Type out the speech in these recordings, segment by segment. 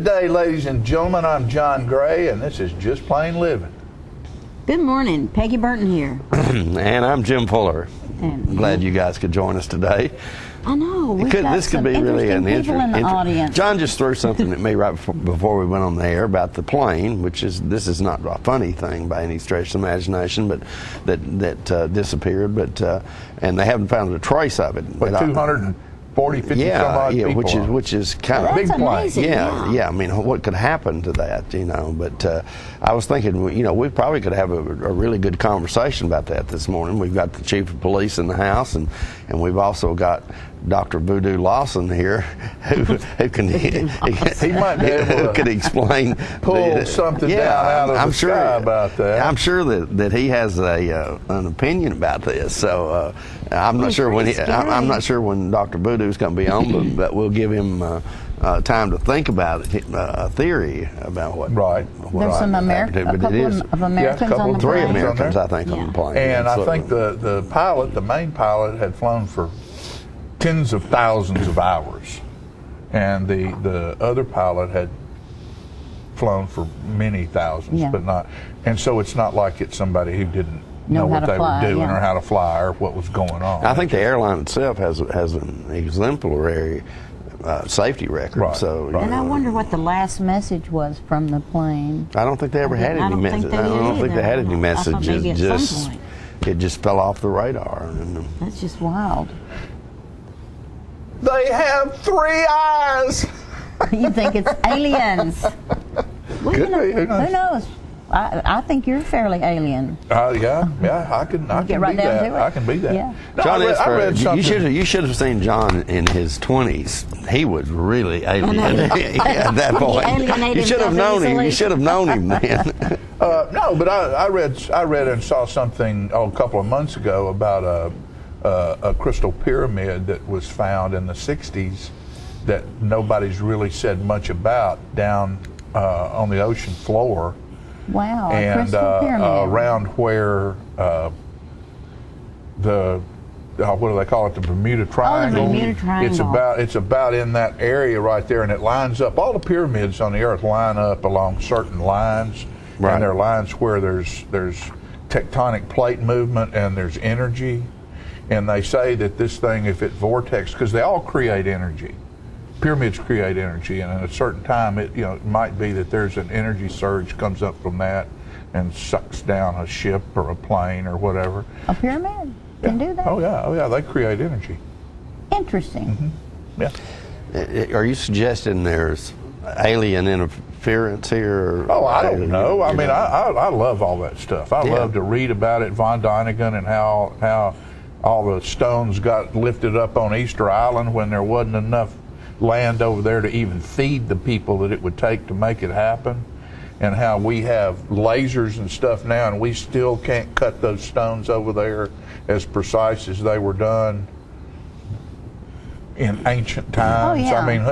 Good day, ladies and gentlemen. I'm John Gray, and this is Just Plain Living. Good morning. Peggy Burton here. And I'm Jim Fuller. I'm glad you guys could join us today. I know. This could be really an people in the audience. John just threw something at me right before we went on the air about the plane, this is not a funny thing by any stretch of the imagination, but that disappeared. And they haven't found a trace of it. But 240, 50 some odd people. which is kind of big plane. Amazing, yeah. I mean, what could happen to that, But I was thinking, we probably could have a really good conversation about that this morning. We've got the chief of police in the house, and we've also got Dr. Voodoo Lawson here, who can he might be able to could explain pull something down out of the sky about that. I'm sure that he has an opinion about this. So I'm not sure when I'm not sure when Dr. Voodoo's going to be on, but we'll give him time to think about it, a theory about what. Right. There's some a couple of Americans on the three plane. Americans, I think, on the plane. And I think the pilot, the main pilot, had flown for tens of thousands of hours, and the other pilot had flown for many thousands, but not. And so it's not like it's somebody who didn't know what they were doing or how to fly or what was going on. I think the airline itself has an exemplary safety record. Right, so, And I wonder what the last message was from the plane. I don't think they ever had any message. I don't think they had any messages. It just fell off the radar. That's just wild. They have 3 eyes. You think it's aliens? Well, Could be. Who knows? I think you're fairly alien. Yeah, I can get right be down that. to it. I can be that. Yeah. No, John, I read something. you should have seen John in his 20s. He was really alien at that point. You should have known him. You should have known him then. No, but I read and saw something a couple of months ago about a crystal pyramid that was found in the 60s that nobody's really said much about down on the ocean floor. Wow, a and crystal pyramid. Around where what do they call it? The Bermuda Triangle. Oh, the Bermuda Triangle. It's about in that area right there, and it lines up. All the pyramids on the Earth line up along certain lines, right. And they're lines where there's tectonic plate movement and there's energy. And they say that this thing, if it vortex, because they all create energy. Pyramids create energy, and at a certain time, it might be that there's an energy surge comes up from that and sucks down a ship or a plane or whatever. A pyramid can do that? Oh yeah, they create energy. Interesting. Mm-hmm. Yeah. Are you suggesting there's alien interference here? Oh, I don't know. I mean, I love all that stuff. I love to read about it, von Däniken, and how all the stones got lifted up on Easter Island when there wasn't enough land over there to even feed the people that it would take to make it happen, and how we have lasers and stuff now and we still can't cut those stones over there as precise as they were done in ancient times. Oh, yeah. I mean,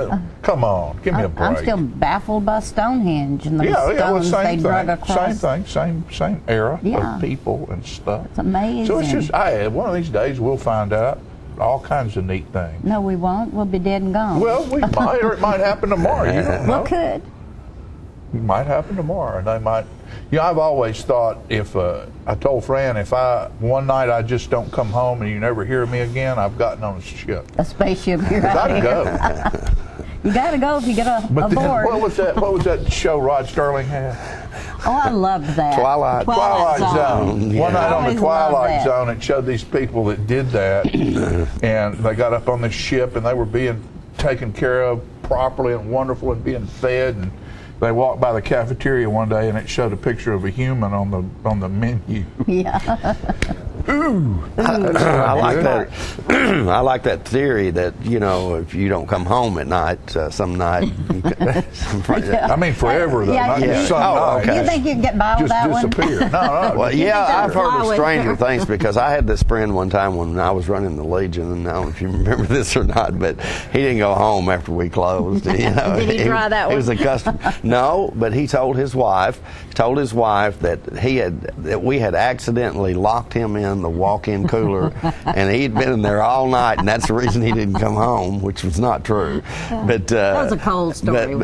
come on, give me a break. I'm still baffled by Stonehenge and the stones they drug across. Same era of people and stuff. It's amazing. So it's just, one of these days we'll find out all kinds of neat things. No, we won't. We'll be dead and gone. Well, we might, or it might happen tomorrow. You don't know. Well, could. It might happen tomorrow, and they might. I've always thought if I told Fran if one night I just don't come home and you never hear me again, I've gotten on a ship. A spaceship, you're right. I'd go. You got to go if you get aboard. What was that show Rod Sterling had? Oh, I loved that. Twilight Zone. Yeah. One night on the Twilight Zone, it showed these people that did that, and they got up on this ship and they were being taken care of properly and wonderful and being fed. And they walked by the cafeteria one day and it showed a picture of a human on the menu. Yeah. Ooh. I like that. I like that theory that if you don't come home at night, some night. I mean, forever though. Not just some night. Okay. You think you can get by with that one? Just disappear. No. Well, I've heard of stranger things because I had this friend one time when I was running the Legion, and I don't know if you remember this or not, but he didn't go home after we closed. Did he try that one? He was a customer. No, but he told his wife that we had accidentally locked him in the walk-in cooler, and he'd been in there all night, and that's the reason he didn't come home, which was not true. But that was a cold story.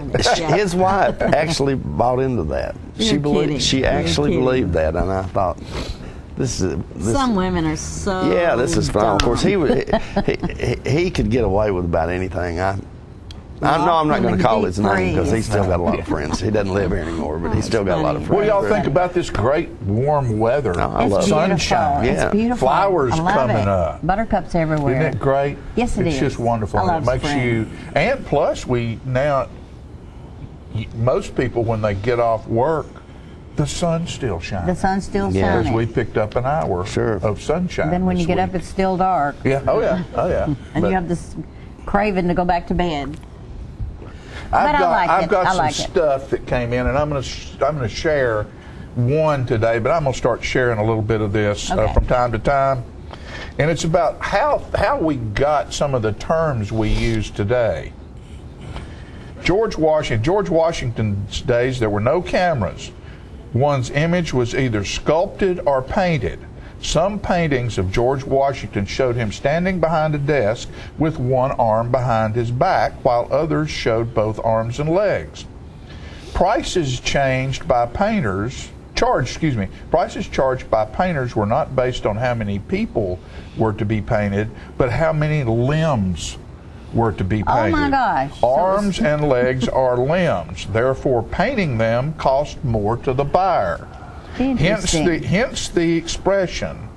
His wife actually bought into that. She actually believed that, and I thought, some women are so this is fun. dumb. Of course, he could get away with about anything. I'm not going to call his name because he's still got a lot of friends. He doesn't live here anymore, but he's still got a lot of friends. What do y'all think about this great warm weather? I love sunshine. It's beautiful. Flowers coming up. Buttercups everywhere. Isn't it great? Yes, it's just wonderful. And it makes you. And plus, most people when they get off work, the sun's still shining. The sun's still shining. Because we picked up an hour of sunshine. Then when you get up, it's still dark. Yeah. Oh yeah. Oh yeah. And you have this craving to go back to bed. I've got some stuff that came in, and I'm going to share one today, but I'm going to start sharing a little bit of this from time to time, and it's about how we got some of the terms we use today. George Washington's days, there were no cameras. One's image was either sculpted or painted. Some paintings of George Washington showed him standing behind a desk with one arm behind his back, while others showed both arms and legs. Prices charged by painters were not based on how many people were to be painted, but how many limbs were to be painted. Oh my gosh. Arms and legs are limbs. Therefore, painting them cost more to the buyer. Hence the expression,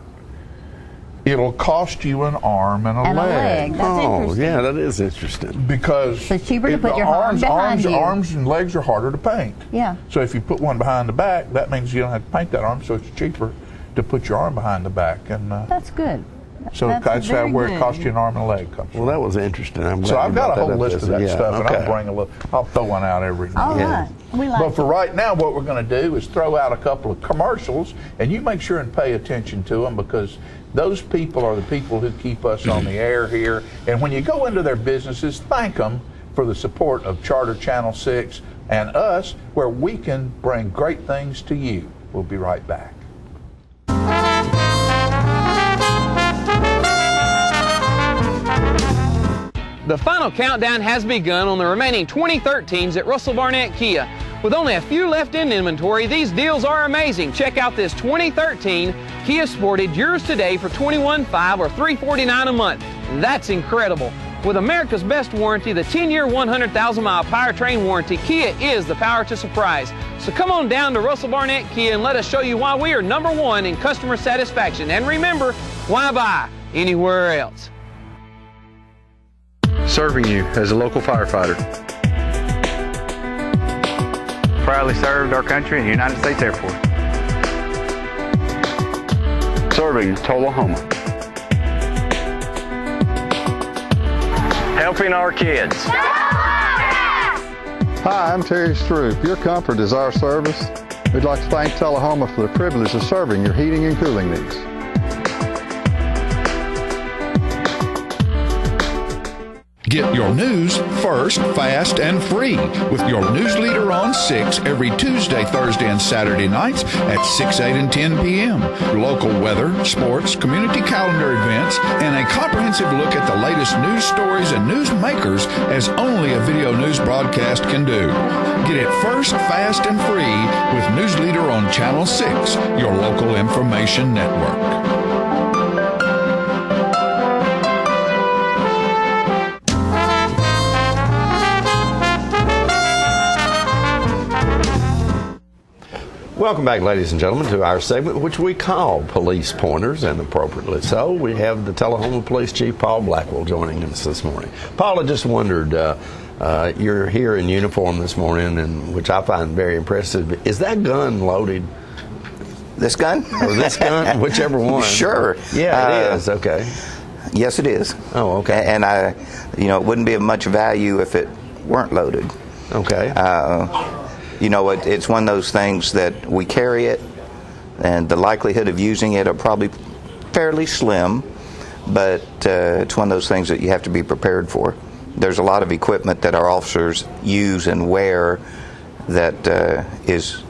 it'll cost you an arm and a leg. That's interesting. Yeah, that is interesting. Because it's cheaper to put your arms and legs are harder to paint. Yeah. So if you put one behind the back, that means you don't have to paint that arm, so it's cheaper to put your arm behind the back. And that's good. So that's where it costs you an arm and a leg comes from. Well, that was interesting. So I've got a whole list of that stuff, and I'll throw one out every now and then. We like But for right now, what we're going to do is throw out a couple of commercials, and you make sure and pay attention to them, because those people are the people who keep us on the air here. And when you go into their businesses, thank them for the support of Charter Channel 6 and us, where we can bring great things to you. We'll be right back. The final countdown has begun on the remaining 2013s at Russell Barnett Kia. With only a few left in inventory, these deals are amazing. Check out this 2013 Kia Sportage, yours today for $21,500 or $349 a month. That's incredible. With America's best warranty, the 10-year, 100,000-mile powertrain warranty, Kia is the power to surprise. So come on down to Russell Barnett Kia and let us show you why we are #1 in customer satisfaction. And remember, why buy anywhere else? Serving you as a local firefighter. Proudly served our country in the United States Air Force. Serving Tullahoma. Helping our kids. Hi, I'm Terry Stroop. Your comfort is our service. We'd like to thank Tullahoma for the privilege of serving your heating and cooling needs. Get your news first, fast, and free with your news leader on 6 every Tuesday, Thursday, and Saturday nights at 6, 8, and 10 p.m. Local weather, sports, community calendar events, and a comprehensive look at the latest news stories and news makers as only a video news broadcast can do. Get it first, fast, and free with News Leader on Channel 6, your local information network. Welcome back, ladies and gentlemen, to our segment, which we call Police Pointers, and appropriately so. We have the Tullahoma Police Chief, Paul Blackwell, joining us this morning. Paul, I just wondered, you're here in uniform this morning, and which I find very impressive. Is that gun loaded? This gun? Or this gun? Whichever one. Sure. Yeah, it is. Okay. Yes, it is. Oh, okay. And it wouldn't be of much value if it weren't loaded. Okay. It's one of those things that we carry it, and the likelihood of using it are probably fairly slim, but it's one of those things that you have to be prepared for. There's a lot of equipment that our officers use and wear that is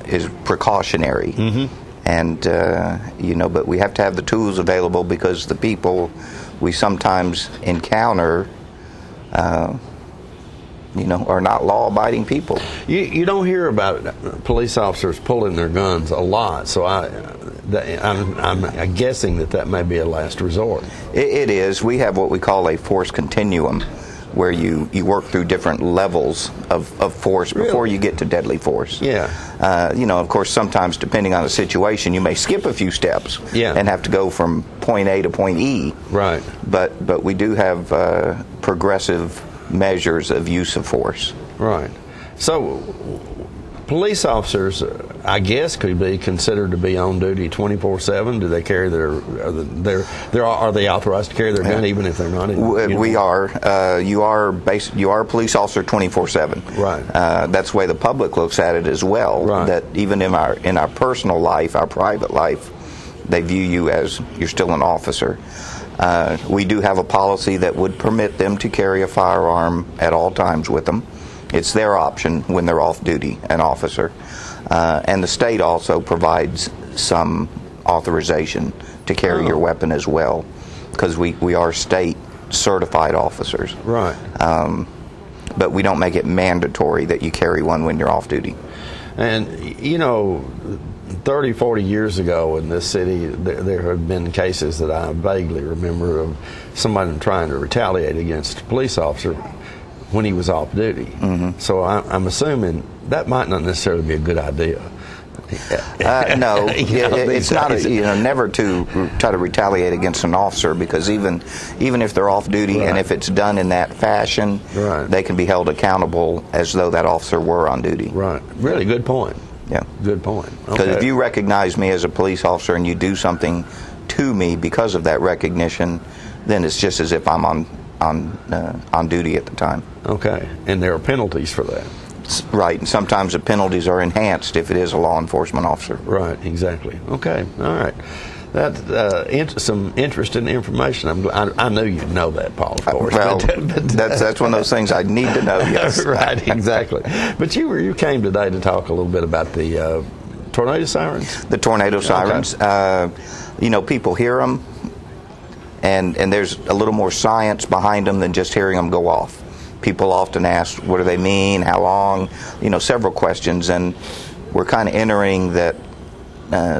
precautionary. Mm-hmm. And but we have to have the tools available because the people we sometimes encounter, are not law-abiding people. You don't hear about police officers pulling their guns a lot, so I'm guessing that may be a last resort. It is. We have what we call a force continuum, where you work through different levels of force before you get to deadly force. Yeah. Of course, sometimes depending on the situation, you may skip a few steps and have to go from point A to point E. Right. But we do have progressive measures of use of force. Right. So police officers, I guess, could be considered to be on duty 24/7. Do they carry are they authorized to carry their gun even if they're not in uniform? We are. You are a police officer 24/7. Right. That's the way the public looks at it as well. Right. That even in our personal life, our private life, they view you as you're still an officer. We do have a policy that would permit them to carry a firearm at all times with them. It's their option when they're off duty, an officer. And the state also provides some authorization to carry your weapon as well, because we are state certified officers. Right. But we don't make it mandatory that you carry one when you're off duty. And 30, 40 years ago in this city, there have been cases that I vaguely remember of somebody trying to retaliate against a police officer when he was off duty. Mm-hmm. So I'm assuming that might not necessarily be a good idea. No, it's not. Never to try to retaliate against an officer, because even if they're off duty and if it's done in that fashion, they can be held accountable as though that officer were on duty. Right. Really good point. Yeah. Good point. Because if you recognize me as a police officer and you do something to me because of that recognition, then it's just as if I'm on duty at the time. Okay. And there are penalties for that. Right, and sometimes the penalties are enhanced if it is a law enforcement officer. Right, exactly. Okay, all right. That's some interesting information. I knew you'd know that, Paul, of course. Well, that's one of those things I need to know, yes. Right, exactly. But you came today to talk a little bit about the tornado sirens? The tornado sirens. Okay. People hear them, and there's a little more science behind them than just hearing them go off. People often ask, what do they mean, how long, several questions, and we're kind of entering that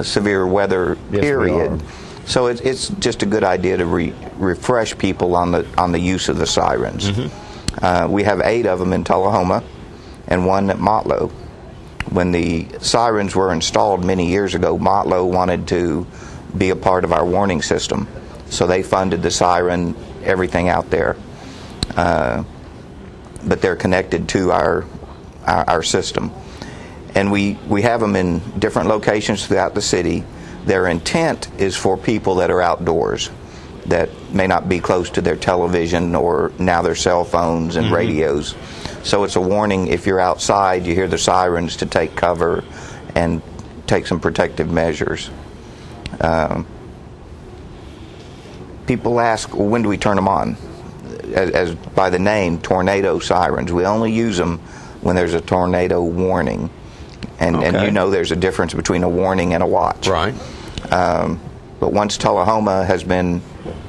severe weather period. So it's just a good idea to refresh people on the use of the sirens. Mm-hmm. We have 8 of them in Tullahoma and 1 at Motlow. When the sirens were installed many years ago, Motlow wanted to be a part of our warning system, so they funded the siren, everything out there. But they're connected to our system. And we have them in different locations throughout the city. Their intent is for people that are outdoors, that may not be close to their television or now their cell phones and radios. So it's a warning if you're outside, you hear the sirens, to take cover and take some protective measures. People ask, well, when do we turn them on? As by the name, tornado sirens. We only use them when there's a tornado warning, and there's a difference between a warning and a watch. Right. But once Tullahoma has been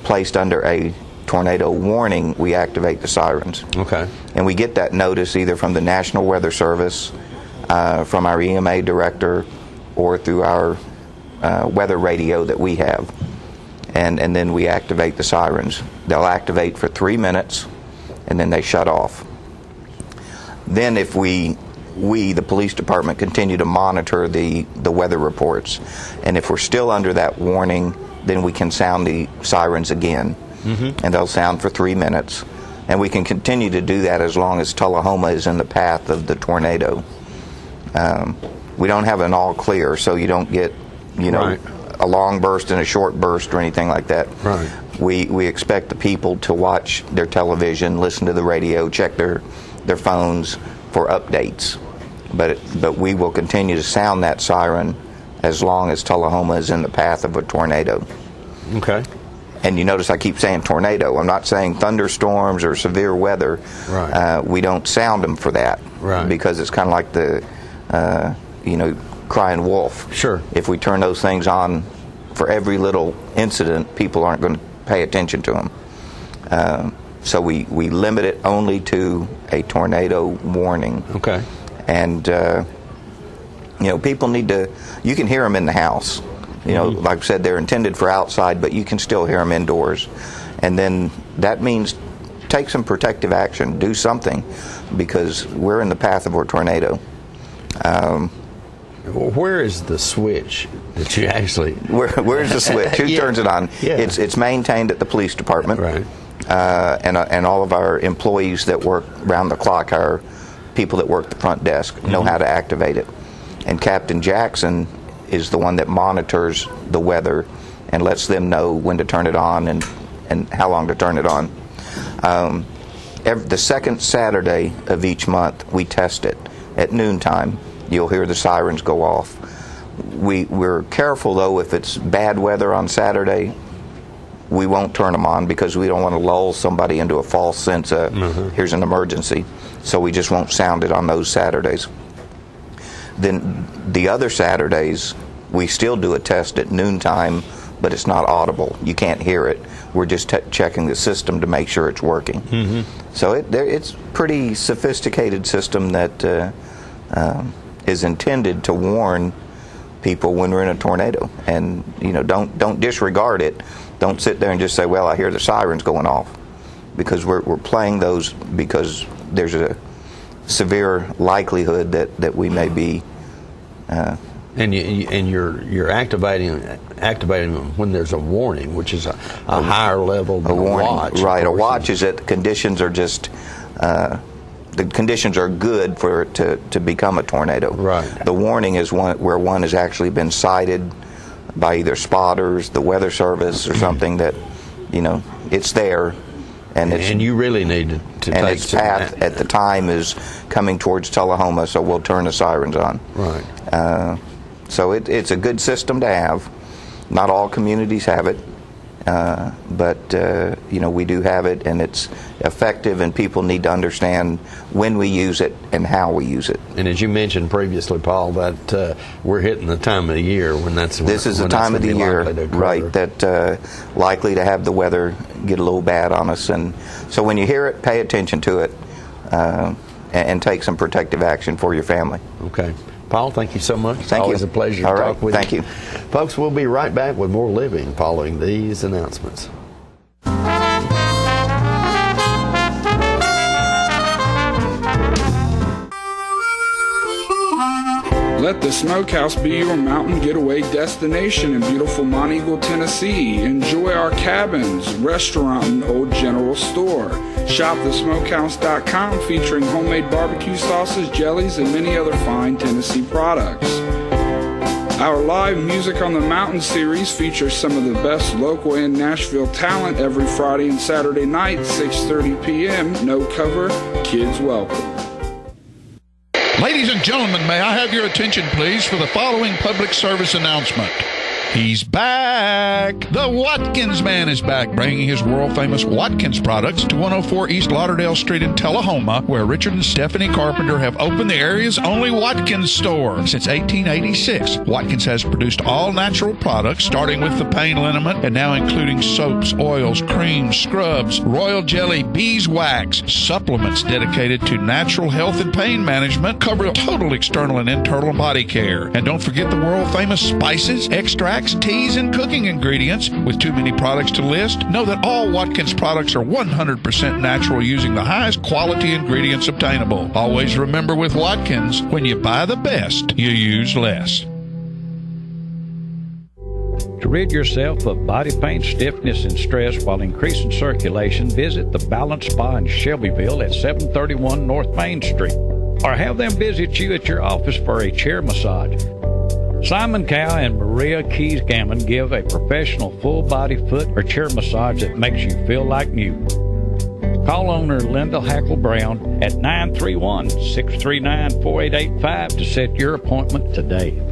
placed under a tornado warning, we activate the sirens. Okay. And we get that notice either from the National Weather Service, from our EMA director, or through our weather radio that we have. And then we activate the sirens. They'll activate for 3 minutes, and then they shut off. Then if we, the police department, continue to monitor the weather reports, and if we're still under that warning, then we can sound the sirens again. Mm-hmm. And they'll sound for 3 minutes. And we can continue to do that as long as Tullahoma is in the path of the tornado. We don't have an all clear, so you don't get, a long burst and a short burst or anything like that. Right. We expect the people to watch their television, listen to the radio, check their phones for updates. But we will continue to sound that siren as long as Tullahoma is in the path of a tornado. Okay. And you notice I keep saying tornado. I'm not saying thunderstorms or severe weather. Right. We don't sound them for that. Right. Because it's kind of like the, crying wolf. Sure. If we turn those things on for every little incident, people aren't going to pay attention to them. So we limit it only to a tornado warning. Okay. And, people need to, you can hear them in the house. Like I said, they're intended for outside, but you can still hear them indoors. And then that means take some protective action, do something, because we're in the path of a tornado. Where is the switch that you actually... Where's the switch? Who turns it on? Yeah. It's maintained at the police department. Right. And all of our employees that work round the clock, our people that work the front desk, know how to activate it. And Captain Jackson is the one that monitors the weather and lets them know when to turn it on and how long to turn it on. The second Saturday of each month, we test it. At noontime, you'll hear the sirens go off. We're careful, though, if it's bad weather on Saturday, we won't turn them on because we don't want to lull somebody into a false sense of here's an emergency. So we just won't sound it on those Saturdays. Then the other Saturdays, we still do a test at noontime, but it's not audible. You can't hear it. We're just checking the system to make sure it's working. So it's pretty sophisticated system that is intended to warn people when we're in a tornado. And don't disregard it. Don't sit there and just say, well, I hear the sirens going off, because we're playing those because there's a severe likelihood that we may be. And you're activating them when there's a warning, which is a higher level than a watch. Right, a watch is that the conditions are just the conditions are good for it to become a tornado. Right. The warning is where one has actually been cited by either spotters, the Weather Service, or something that it's there. And you really need to and take its path at the time is coming towards Tullahoma, so we'll turn the sirens on. Right. So it's a good system to have. Not all communities have it, but we do have it, and it's effective, and people need to understand when we use it and how we use it. And as you mentioned previously, Paul, that we're hitting the time of the year when this is the time of the year, right? That likely to have the weather get a little bad on us, and so when you hear it, pay attention to it, and take some protective action for your family. Okay. Paul, thank you so much. It's always a pleasure to talk with you. Thank you. Folks, we'll be right back with more living following these announcements. Let the Smokehouse be your mountain getaway destination in beautiful Monteagle, Tennessee. Enjoy our cabins, restaurant, and old general store. Shop thesmokehouse.com, featuring homemade barbecue sauces, jellies, and many other fine Tennessee products. Our live Music on the Mountain series features some of the best local and Nashville talent every Friday and Saturday night, 6:30 p.m. No cover, kids welcome. Ladies and gentlemen, may I have your attention, please, for the following public service announcement. He's back! The Watkins Man is back, bringing his world-famous Watkins products to 104 East Lauderdale Street in Tullahoma, where Richard and Stephanie Carpenter have opened the area's only Watkins store since 1886. Watkins has produced all natural products, starting with the pain liniment and now including soaps, oils, creams, scrubs, royal jelly, beeswax, supplements dedicated to natural health and pain management, cover total external and internal body care. And don't forget the world-famous spices, extracts, teas, and cooking ingredients. With too many products to list, know that all Watkins products are 100% natural, using the highest quality ingredients obtainable. Always remember, with Watkins, when you buy the best, you use less. To rid yourself of body pain, stiffness, and stress while increasing circulation, visit the Balance Spa in Shelbyville at 731 North Main Street, or have them visit you at your office for a chair massage. Simon Cow and Maria Keys Gammon give a professional full-body foot or chair massage that makes you feel like new. Call owner Linda Hackle Brown at 931-639-4885 to set your appointment today.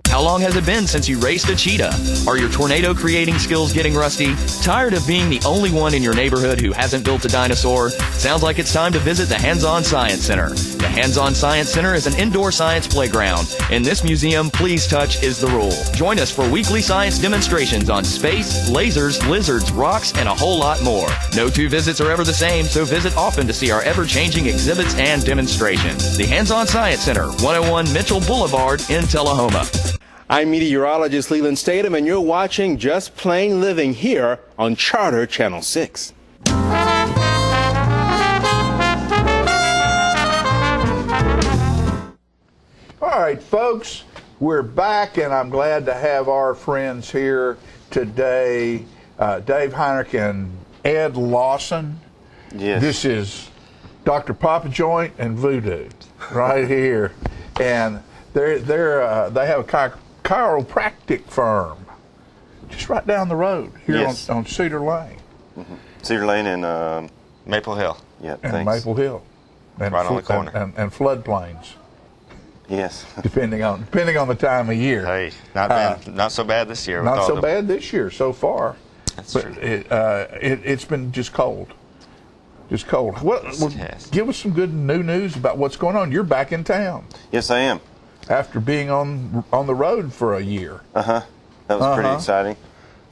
How long has it been since you raced a cheetah? Are your tornado creating skills getting rusty? Tired of being the only one in your neighborhood who hasn't built a dinosaur? Sounds like it's time to visit the Hands-On Science Center. The Hands-On Science Center is an indoor science playground. In this museum, please touch is the rule. Join us for weekly science demonstrations on space, lasers, lizards, rocks, and a whole lot more. No two visits are ever the same, so visit often to see our ever-changing exhibits and demonstrations. The Hands-On Science Center, 101 Mitchell Boulevard in Tullahoma. I'm meteorologist Leland Statham, and you're watching Just Plain Living here on Charter Channel 6. All right, folks, we're back, and I'm glad to have our friends here today, Dave Heinrich and Ed Lawson. Yes. This is Dr. Papa Joint and Voodoo right here, and they have a chiropractic firm just right down the road here Yes. on Cedar Lane. Mm-hmm. Cedar Lane and Maple Hill. Yeah, and thanks. Maple Hill, and right on the corner, and floodplains. Yes. depending on the time of year. Hey, not so bad this year. Not so bad this year so far. That's but true. It's been just cold. Just cold. Well, give us some good new news about what's going on. You're back in town. Yes, I am. After being on the road for a year. That was pretty exciting.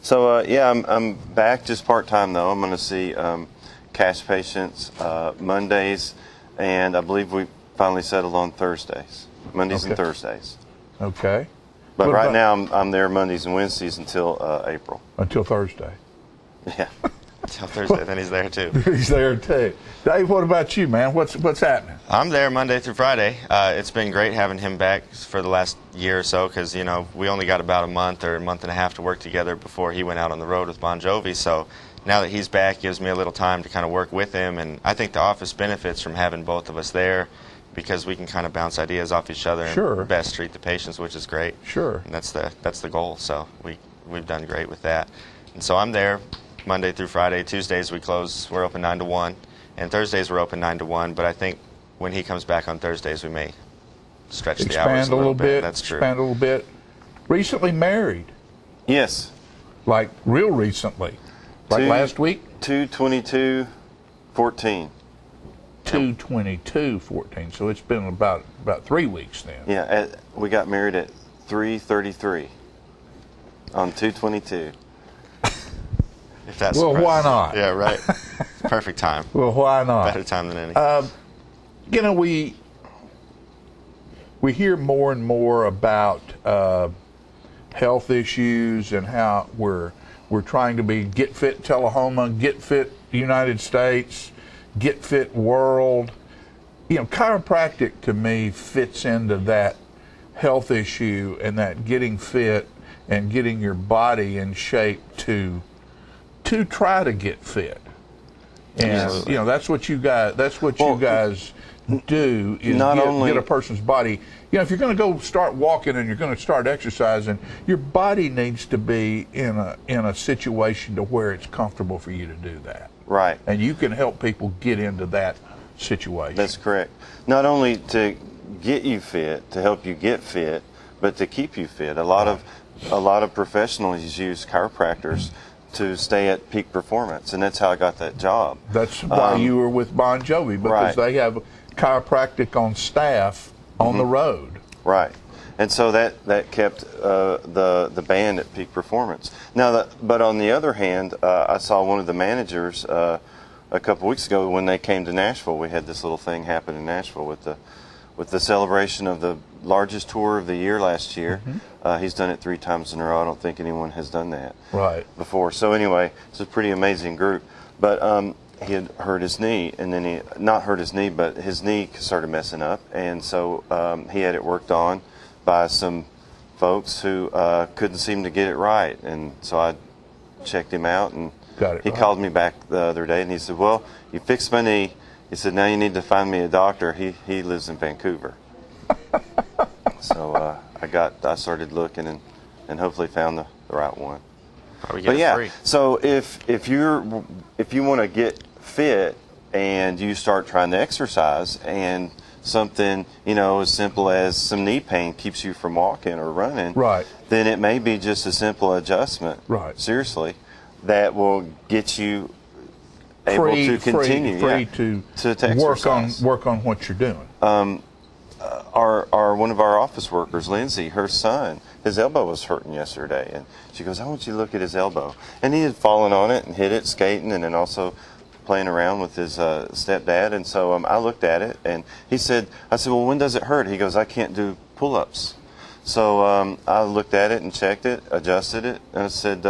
So I'm back just part time though. I'm going to see cash patients Mondays, and I believe we finally settled on Thursdays. Mondays and Thursdays. Okay. But right now I'm there Mondays and Wednesdays until April. Until Thursday. Yeah. Until Thursday, then he's there too. He's there too. Dave, what about you, man? What's happening? I'm there Monday through Friday. It's been great having him back for the last year or so because, you know, we only got about a month or a month and a half to work together before he went out on the road with Bon Jovi. So now that he's back, gives me a little time to kind of work with him. And I think the office benefits from having both of us there because we can kind of bounce ideas off each other and best treat the patients, which is great. Sure. And that's the goal. So we've done great with that. And so I'm there Monday through Friday. Tuesdays we close. We're open 9 to 1. And Thursdays we're open 9 to 1. But I think when he comes back on Thursdays, we may stretch the hours a little bit. That's true. Expand a little bit. Recently married. Yes. Like real recently. Like last week? 2/22/14. 2/22/14. So it's been about 3 weeks then. Yeah, we got married at 3:33 on 2/22. If that's well, why not? Yeah, right. Perfect time. Well, why not? Better time than any. You know, we hear more and more about health issues and how we're trying to be Get Fit Tullahoma, Get Fit United States, Get Fit World. You know, chiropractic to me fits into that health issue and that getting fit and getting your body in shape to try to get fit. And Absolutely. you know, that's what you guys do is get a person's body. You know, if you're going to go start walking and you're going to start exercising, your body needs to be in a situation to where it's comfortable for you to do that. Right. And you can help people get into that situation. That's correct. Not only to get you fit, to help you get fit, but to keep you fit. A lot of professionals use chiropractors to stay at peak performance, and that's how I got that job. That's why you were with Bon Jovi, because they have chiropractic on staff on the road. Right. And so that kept the band at peak performance. Now, but on the other hand, I saw one of the managers a couple weeks ago when they came to Nashville. We had this little thing happen in Nashville with the celebration of the largest tour of the year last year. He's done it 3 times in a row. I don't think anyone has done that before. So anyway, it's a pretty amazing group. But he had hurt his knee, and then not hurt his knee, but his knee started messing up, and so he had it worked on by some folks who couldn't seem to get it right. And so I checked him out, and he called me back the other day, and he said, well, you fixed my knee. He said, now you need to find me a doctor. He lives in Vancouver. So I started looking and hopefully found the right one. But yeah, so if you want to get fit and you start trying to exercise and something, you know, as simple as some knee pain keeps you from walking or running, then it may be just a simple adjustment, seriously, that will get you able to continue to exercise. work on what you're doing. one of our office workers, Lindsay, her son, his elbow was hurting yesterday, and she goes, I want you to look at his elbow. And he had fallen on it and hit it skating, and then also playing around with his stepdad. And so I looked at it, and I said, well, when does it hurt? He goes, I can't do pull-ups. So I looked at it and checked it, adjusted it, and I said,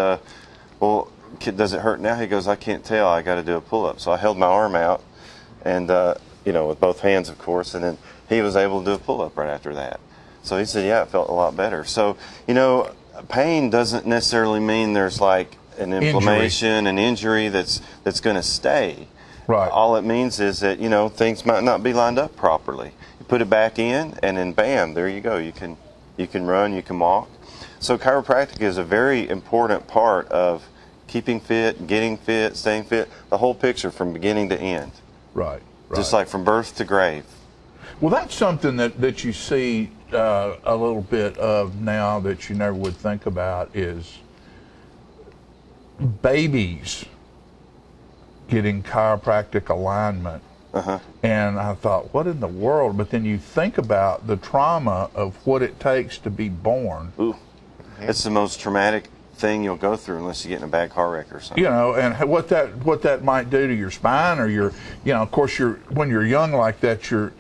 well, does it hurt now? He goes, I can't tell. I got to do a pull-up. So I held my arm out, and with both hands, of course, and then he was able to do a pull-up right after that. So he said, yeah, it felt a lot better. So, pain doesn't necessarily mean there's like an inflammation, an injury that's going to stay. Right. All it means is that, things might not be lined up properly. You put it back in, and then bam, there you go. You can run, you can walk. So chiropractic is a very important part of keeping fit, getting fit, staying fit, the whole picture from beginning to end. Right. Just like from birth to grave. Well, that's something that you see a little bit of now that you never would think about is babies getting chiropractic alignment. And I thought, what in the world? But then you think about the trauma of what it takes to be born. Ooh, it's the most traumatic thing you'll go through unless you get in a bad car wreck or something. And what that might do to your spine or your, of course, when you're young like that, your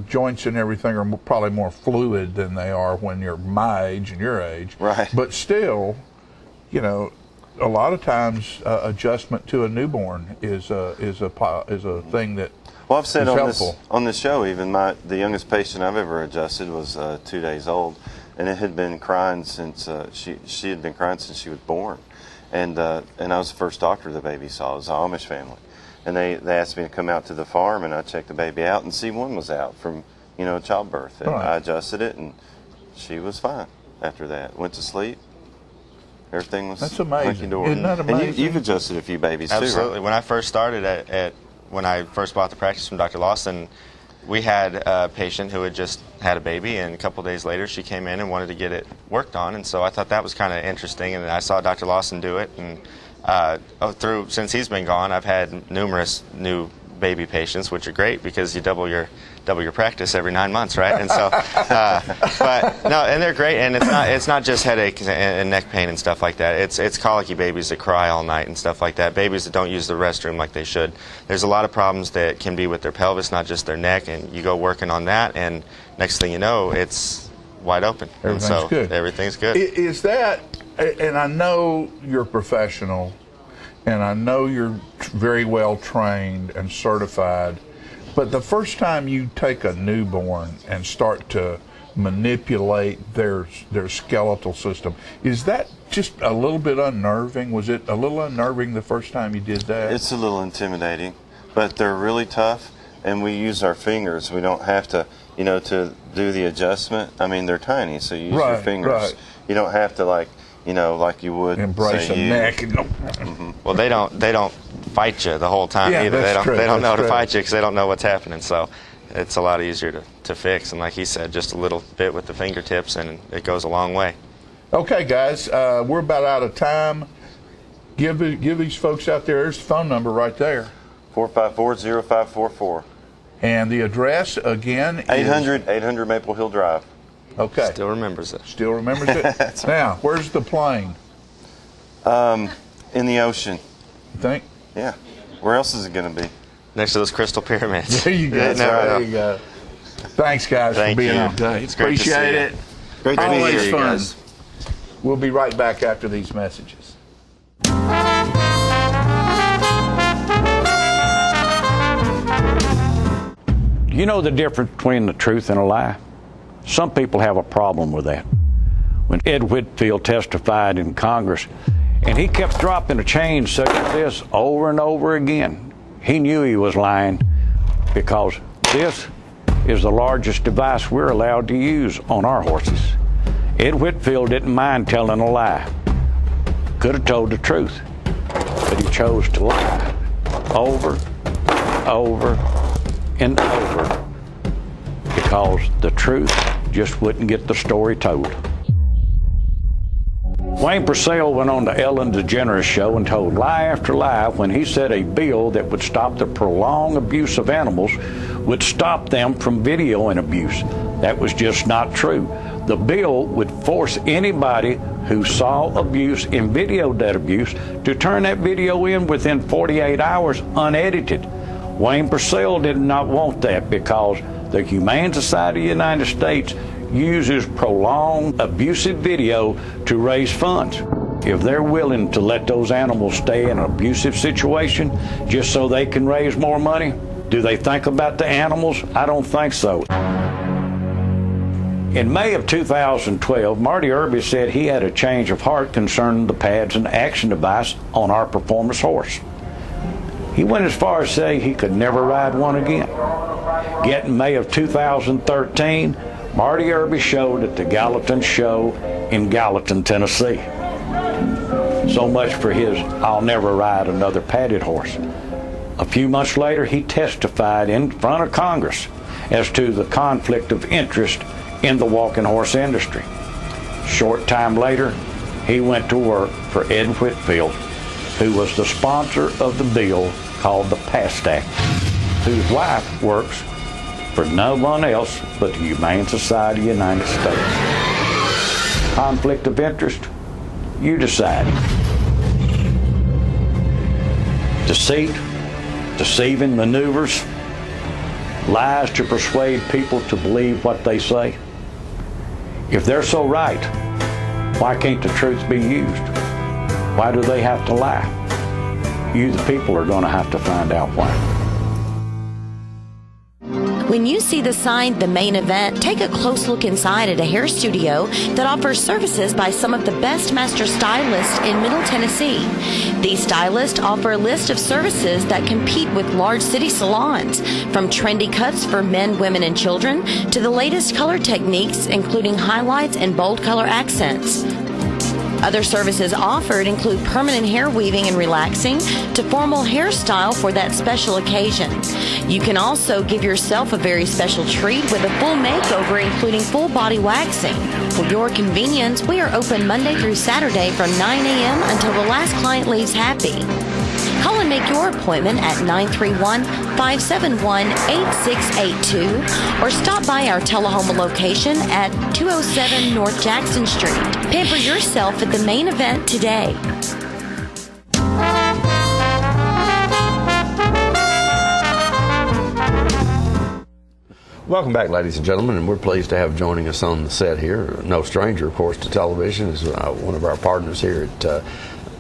joints and everything are probably more fluid than they are when you're my age and your age. Right. But still, a lot of times adjustment to a newborn is a thing that. Well, I've said helpful. on this show, even the youngest patient I've ever adjusted was 2 days old, and it had been crying since she had been crying since she was born, and I was the first doctor the baby saw. It was an Amish family, and they asked me to come out to the farm, and I checked the baby out, and C1 was out from childbirth, and I adjusted it, and she was fine after that. Went to sleep. Everything was. That's amazing. Isn't that amazing? And you've adjusted a few babies Absolutely. too, right? Absolutely. When I first started when I first bought the practice from Dr. Lawson, we had a patient who had just had a baby, and a couple days later she came in and wanted to get it worked on, and so I thought that was kind of interesting, and I saw Dr. Lawson do it, and since he's been gone, I've had numerous new baby patients, which are great because you double your practice every 9 months, right? And so, but no, and they're great, and it's not just headaches and neck pain and stuff like that. It's colicky babies that cry all night and stuff like that. Babies that don't use the restroom like they should. There's a lot of problems that can be with their pelvis, not just their neck, and you go working on that, and next thing you know, it's wide open. Everything's good. Everything's good. Is that? And I know you're a professional, and I know you're very well trained and certified. But the first time you take a newborn and start to manipulate their skeletal system, is that just a little bit unnerving? Was it a little unnerving the first time you did that? It's a little intimidating, but they're really tough, and we use our fingers. We don't have to, to do the adjustment. I mean, they're tiny, so you use your fingers. Right. You don't have to like you would embrace a neck and go. Well, they don't fight you the whole time either. They don't know to fight you because they don't know what's happening. So it's a lot easier to fix. And like he said, just a little bit with the fingertips, and it goes a long way. Okay, guys, we're about out of time. Give these folks out there. There's the phone number right there. 454-0544. And the address again is 800 Maple Hill Drive. Okay. Still remembers it. Still remembers it. Now, where's the plane? In the ocean. You think? Yeah. Where else is it going to be? Next to those crystal pyramids. There you go. There you go. Thanks, guys, for being here today. It's great to see Appreciate it. Great to be here, Always you fun. guys. We'll be right back after these messages. You know the difference between the truth and a lie? Some people have a problem with that. When Ed Whitfield testified in Congress, and he kept dropping a change such as this over and over again, he knew he was lying because this is the largest device we're allowed to use on our horses. Ed Whitfield didn't mind telling a lie. Could have told the truth, but he chose to lie over, and over because the truth just wouldn't get the story told. Wayne Purcell went on the Ellen DeGeneres show and told lie after lie when he said a bill that would stop the prolonged abuse of animals would stop them from videoing abuse. That was just not true. The bill would force anybody who saw abuse and videoed that abuse to turn that video in within 48 hours unedited. Wayne Purcell did not want that because the Humane Society of the United States uses prolonged abusive video to raise funds. If they're willing to let those animals stay in an abusive situation just so they can raise more money, do they think about the animals? I don't think so. In May of 2012, Marty Irby said he had a change of heart concerning the pads and action device on our performance horse. He went as far as saying he could never ride one again. Yet in May of 2013, Marty Irby showed at the Gallatin Show in Gallatin, Tennessee. So much for his "I'll never ride another padded horse." A few months later, he testified in front of Congress as to the conflict of interest in the walking horse industry. Short time later, he went to work for Ed Whitfield, who was the sponsor of the bill called the PAST Act, whose wife works for no one else but the Humane Society of the United States. Conflict of interest? You decide. Deceit, deceiving maneuvers, lies to persuade people to believe what they say. If they're so right, why can't the truth be used? Why do they have to lie? You, the people, are going to have to find out why. When you see the sign, The Main Event, take a close look inside at a hair studio that offers services by some of the best master stylists in Middle Tennessee. These stylists offer a list of services that compete with large city salons, from trendy cuts for men, women, and children to the latest color techniques, including highlights and bold color accents. Other services offered include permanent hair weaving and relaxing to formal hairstyle for that special occasion. You can also give yourself a very special treat with a full makeover, including full body waxing. For your convenience, we are open Monday through Saturday from 9 a.m. until the last client leaves happy. Call and make your appointment at 931-571-8682 or stop by our Tullahoma location at 207 North Jackson Street. Pamper yourself at The Main Event today. Welcome back, ladies and gentlemen, and we're pleased to have joining us on the set here, no stranger, of course, to television, is one of our partners here at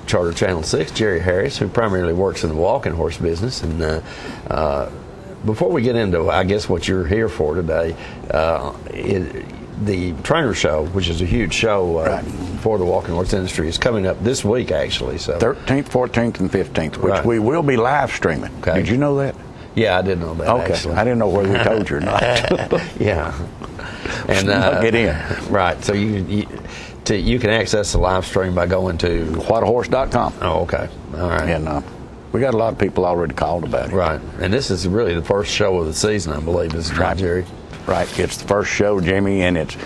Charter Channel 6, Jerry Harris, who primarily works in the walking horse business. And before we get into, I guess, what you're here for today, the Trainer Show, which is a huge show for the walking horse industry, is coming up this week, actually. So 13th, 14th, and 15th, which we will be live streaming. Okay. Did you know that? Yeah, I did know that. Okay, actually. I didn't know whether we told you or not. Yeah, and get in. Right, so you can access the live stream by going to whatahorse.com. Oh, okay. All right. And we got a lot of people already called about it. Right. And this is really the first show of the season, I believe, isn't it, Jerry? Right. It's the first show, Jimmy, and it's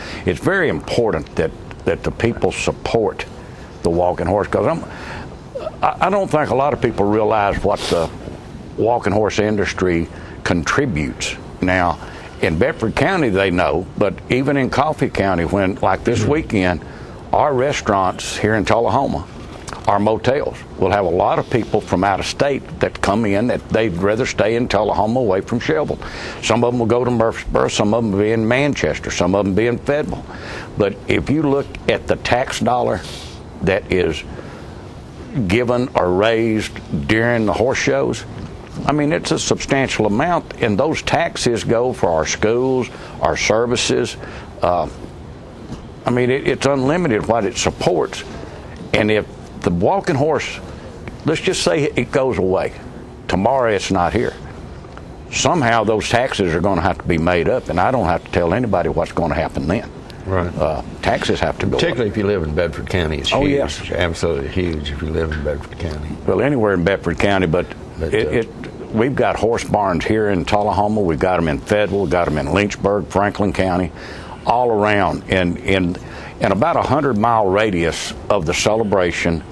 very important that the people support the walking horse, because I don't think a lot of people realize what the walking horse industry contributes. Now, in Bedford County, they know, but even in Coffee County, when, like this weekend, our restaurants here in Tullahoma, our motels, will have a lot of people from out of state that come in that they'd rather stay in Tullahoma away from Shelbyville. Some of them will go to Murfreesboro, some of them will be in Manchester, some of them be in Fayetteville. But if you look at the tax dollar that is given or raised during the horse shows, I mean, it's a substantial amount, and those taxes go for our schools, our services. I mean, it's unlimited what it supports. And if the walking horse, let's just say it goes away, tomorrow it's not here, somehow those taxes are going to have to be made up, and I don't have to tell anybody what's going to happen then. Right. Taxes have to go particularly up. If you live in Bedford County. It's huge. Yes. Absolutely huge if you live in Bedford County. Well, anywhere in Bedford County, but we've got horse barns here in Tullahoma. We've got them in Fayetteville. We've got them in Lynchburg, Franklin County, all around. And and about 100-mile radius of the celebration.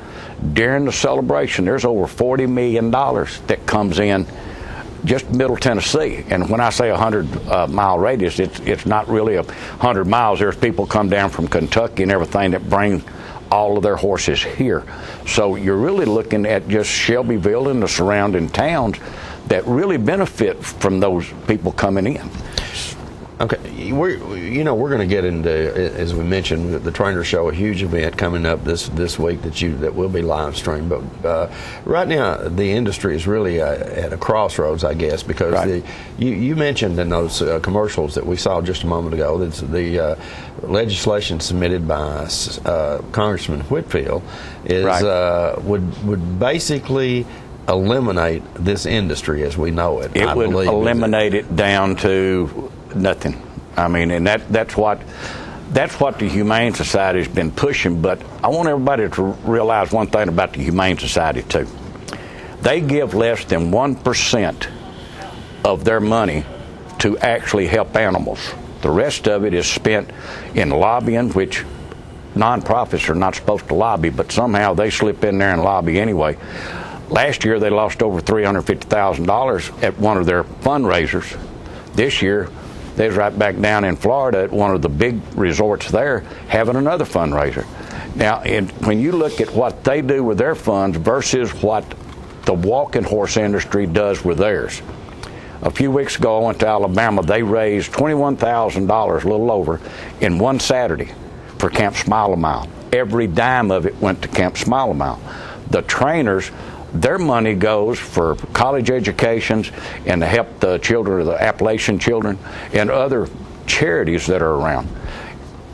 During the celebration, there's over $40 million that comes in just Middle Tennessee. And when I say 100-mile radius, it's not really 100 miles. There's people come down from Kentucky and everything that bring all of their horses here. So you're really looking at just Shelbyville and the surrounding towns that really benefit from those people coming in. Okay, we're going to get into, as we mentioned, the Trainer Show, a huge event coming up this week that will be live streamed. But right now, the industry is really at a crossroads, I guess, because you mentioned in those commercials that we saw just a moment ago that the legislation submitted by Congressman Whitfield would basically eliminate this industry as we know it. It would eliminate it down to nothing. I mean, and that's what the Humane Society has been pushing. But I want everybody to realize one thing about the Humane Society too. They give less than 1% of their money to actually help animals. The rest of it is spent in lobbying, which nonprofits are not supposed to lobby, but somehow they slip in there and lobby anyway. Last year they lost over $350,000 at one of their fundraisers. This year they was right back down in Florida at one of the big resorts there having another fundraiser. Now, when you look at what they do with their funds versus what the walking horse industry does with theirs. A few weeks ago I went to Alabama. They raised $21,000, a little over, in one Saturday for Camp Smile a Mile. Every dime of it went to Camp Smile a Mile. The trainers, their money goes for college educations and to help the children of the Appalachian children and other charities that are around.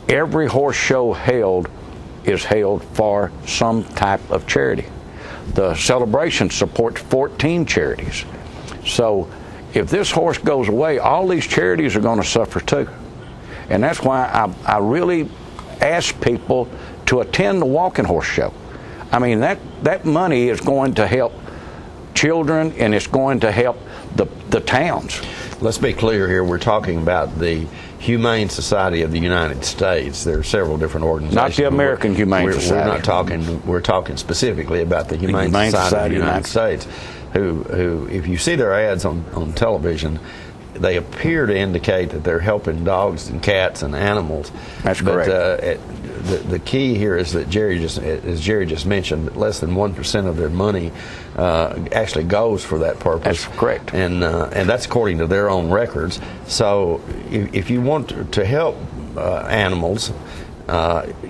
Every horse show is held for some type of charity. The celebration supports 14 charities. So if this horse goes away, all these charities are going to suffer too. And that's why I really ask people to attend the walking horse show. I mean, that money is going to help children and it's going to help the towns. Let's be clear here. We're talking about the Humane Society of the United States. There are several different organizations. Not the American Humane Society. We're talking specifically about the Humane Society of the United States, who, if you see their ads on television, they appear to indicate that they're helping dogs and cats and animals. That's correct. But the key here is that as Jerry just mentioned, less than 1% of their money actually goes for that purpose. That's correct. And that's according to their own records. So if you want to help animals,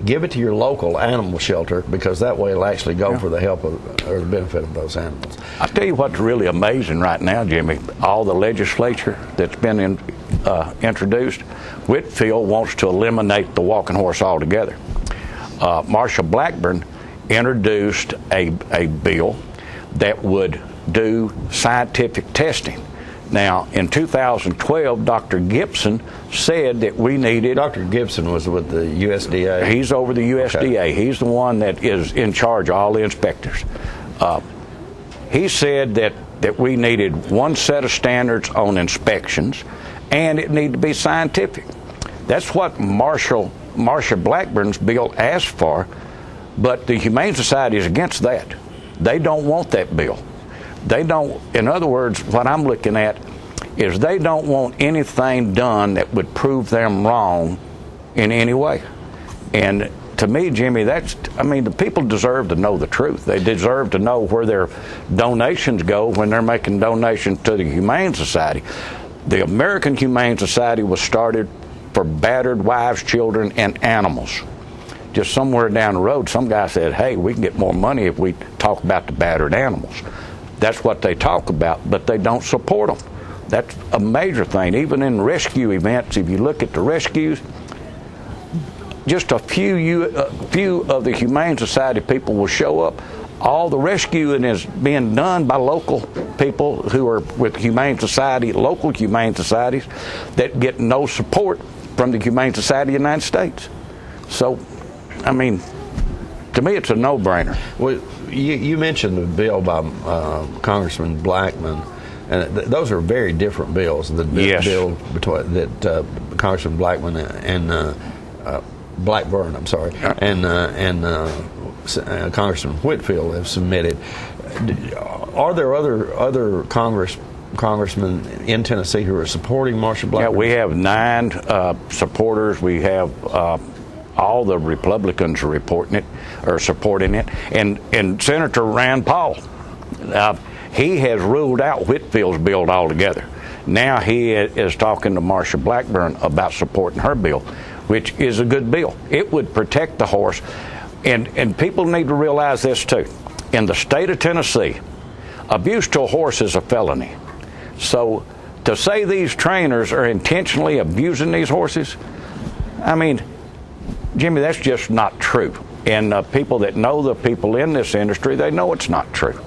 give it to your local animal shelter, because that way it'll actually go for the help of, or the benefit of those animals. I'll tell you what's really amazing right now, Jimmy. All the legislature that's been introduced, Whitfield wants to eliminate the walking horse altogether. Marsha Blackburn introduced a bill that would do scientific testing. Now, in 2012, Dr. Gibson said that we needed... Dr. Gibson was with the USDA? He's over the USDA. Okay. He's the one that is in charge of all the inspectors. He said that we needed one set of standards on inspections, and it needed to be scientific. That's what Marsha Blackburn's bill asked for, but the Humane Society is against that. They don't want that bill. They don't, in other words, what I'm looking at is they don't want anything done that would prove them wrong in any way. And to me, Jimmy, the people deserve to know the truth. They deserve to know where their donations go when they're making donations to the Humane Society. The American Humane Society was started for battered wives, children, and animals. Just somewhere down the road, some guy said, hey, we can get more money if we talk about the battered animals. That's what they talk about, but they don't support them. That's a major thing. Even in rescue events, if you look at the rescues, just a few of the Humane Society people will show up. All the rescuing is being done by local people who are with Humane Society, local Humane Societies, that get no support from the Humane Society of the United States. So, I mean, to me, it's a no-brainer. Well, you mentioned the bill by Congressman Blackman, and those are very different bills. The bill between that Congressman Blackman and Blackburn, I'm sorry, and Congressman Whitfield have submitted. Are there other congressmen in Tennessee who are supporting Marsha Blackburn? Yeah, we have 9 supporters. We have all the Republicans are supporting it, and Senator Rand Paul, he has ruled out Whitfield's bill altogether. Now he is talking to Marsha Blackburn about supporting her bill, which is a good bill. It would protect the horse, and people need to realize this too. In the state of Tennessee, abuse to a horse is a felony. So to say these trainers are intentionally abusing these horses, I mean, Jimmy, that's just not true. And people that know the people in this industry, they know it's not true.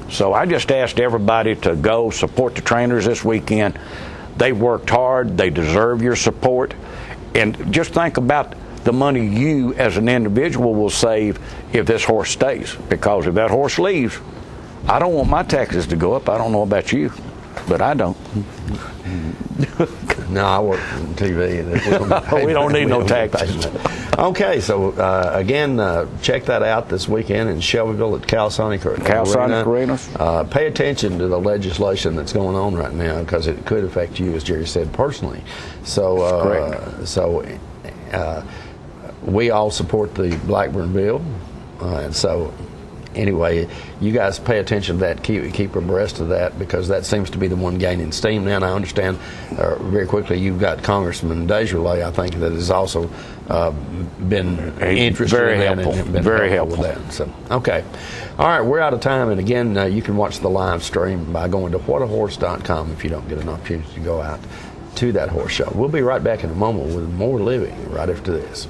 So I just asked everybody to go support the trainers this weekend. They worked hard. They deserve your support. And just think about the money you as an individual will save if this horse stays. Because if that horse leaves, I don't want my taxes to go up. I don't know about you, but I don't. No, I work on TV. And we don't need no taxes. Okay, so again, check that out this weekend in Shelbyville at Calsonic Arena. Pay attention to the legislation that's going on right now because it could affect you, as Jerry said, personally. So, we all support the Blackburn bill, and so. Anyway, you guys pay attention to that, keep abreast of that, because that seems to be the one gaining steam now. And I understand very quickly you've got Congressman Desjardins, I think, that has also been interested in that and been very helpful with that. So, okay. All right, we're out of time. And again, you can watch the live stream by going to whatahorse.com if you don't get an opportunity to go out to that horse show. We'll be right back in a moment with more living right after this.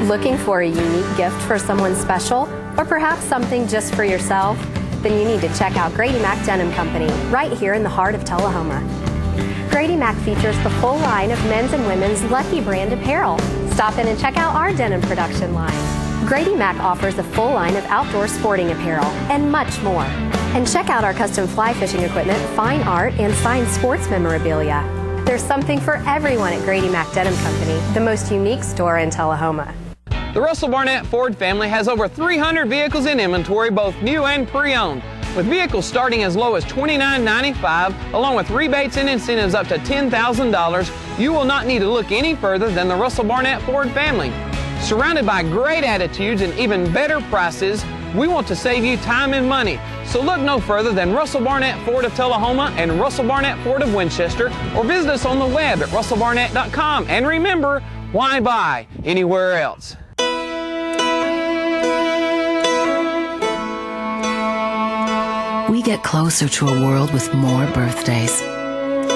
Looking for a unique gift for someone special, or perhaps something just for yourself? Then you need to check out Grady Mac Denim Company, right here in the heart of Tullahoma. Grady Mac features the full line of men's and women's Lucky brand apparel. Stop in and check out our denim production line. Grady Mac offers a full line of outdoor sporting apparel and much more. And check out our custom fly fishing equipment, fine art, and signed sports memorabilia. There's something for everyone at Grady Mac Denim Company, the most unique store in Tullahoma. The Russell Barnett Ford family has over 300 vehicles in inventory, both new and pre-owned. With vehicles starting as low as $29.95, along with rebates and incentives up to $10,000, you will not need to look any further than the Russell Barnett Ford family. Surrounded by great attitudes and even better prices, we want to save you time and money. So look no further than Russell Barnett Ford of Tullahoma and Russell Barnett Ford of Winchester, or visit us on the web at russellbarnett.com. And remember, why buy anywhere else? We get closer to a world with more birthdays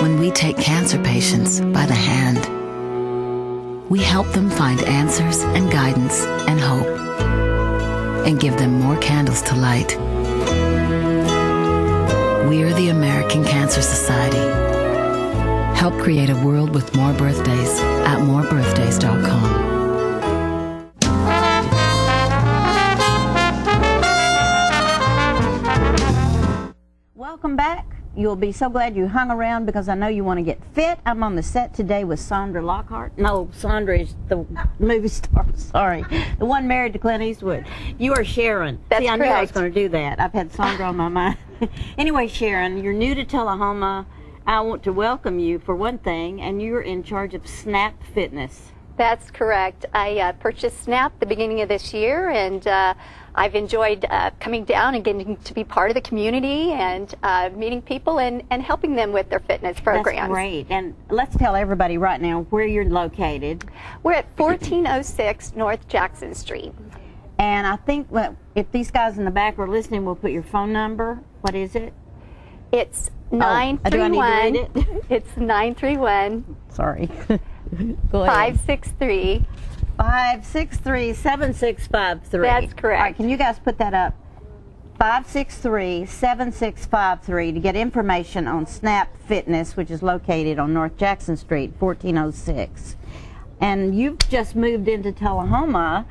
when we take cancer patients by the hand. We help them find answers and guidance and hope, and give them more candles to light. We're the American Cancer Society. Help create a world with more birthdays at morebirthdays.com. Welcome back. You'll be so glad you hung around because I know you want to get fit. I'm on the set today with Sandra Lockhart. No, Sandra is the movie star. Sorry. The one married to Clint Eastwood. You are Sharon. That's I knew correct. I was going to do that. I've had Sandra on my mind. Anyway, Sharon, you're new to Tullahoma. I want to welcome you for one thing, and you're in charge of Snap Fitness. That's correct. I purchased Snap the beginning of this year, and I've enjoyed coming down and getting to be part of the community and meeting people and helping them with their fitness programs. That's great. And let's tell everybody right now where you're located. We're at 1406 North Jackson Street. And I think if these guys in the back are listening, we'll put your phone number. What is it? It's 931. Do I need to read it? It's 931. Sorry. Go ahead. 563. 563-7653. That's correct. All right, can you guys put that up? 563-7653 to get information on Snap Fitness, which is located on North Jackson Street, 1406. And you've just moved into Tullahoma.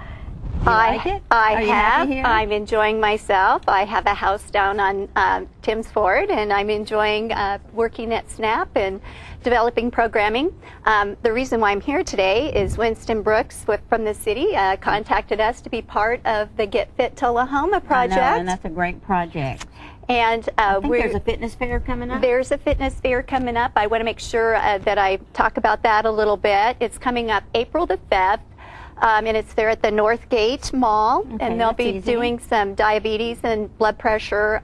like it? I Are you have. happy here? I'm enjoying myself. I have a house down on Timms Ford, and I'm enjoying working at Snap and developing programming. The reason why I'm here today is Winston Brooks from the city contacted us to be part of the Get Fit Tullahoma project. I know, and that's a great project. And I think there's a fitness fair coming up. There's a fitness fair coming up. I want to make sure that I talk about that a little bit. It's coming up April the 5th. And it's there at the Northgate Mall, and they'll be doing some diabetes and blood pressure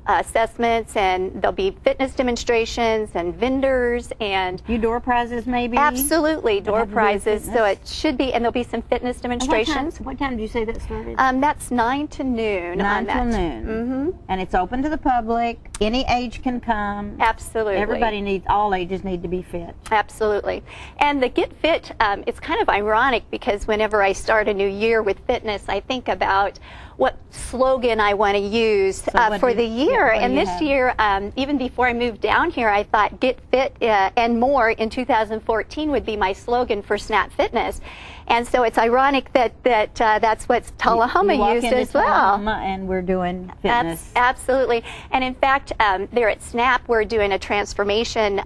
assessments, and there'll be fitness demonstrations and vendors and door prizes, maybe. Absolutely, door prizes. So it should be, and there'll be some fitness demonstrations. What time did you say that started? That's 9 to noon. 9 till noon. Mm-hmm. And it's open to the public. Any age can come. Absolutely. Everybody needs. All ages need to be fit. Absolutely. And the Get Fit, it's kind of ironic because whenever I start a new year with fitness, I think about what slogan I want to use for the year. And this year, even before I moved down here, I thought Get Fit and More in 2014 would be my slogan for Snap Fitness. And so it's ironic that that's what Tullahoma used as well. Tullahoma and we're doing fitness. Absolutely. And in fact, there at Snap, we're doing a transformation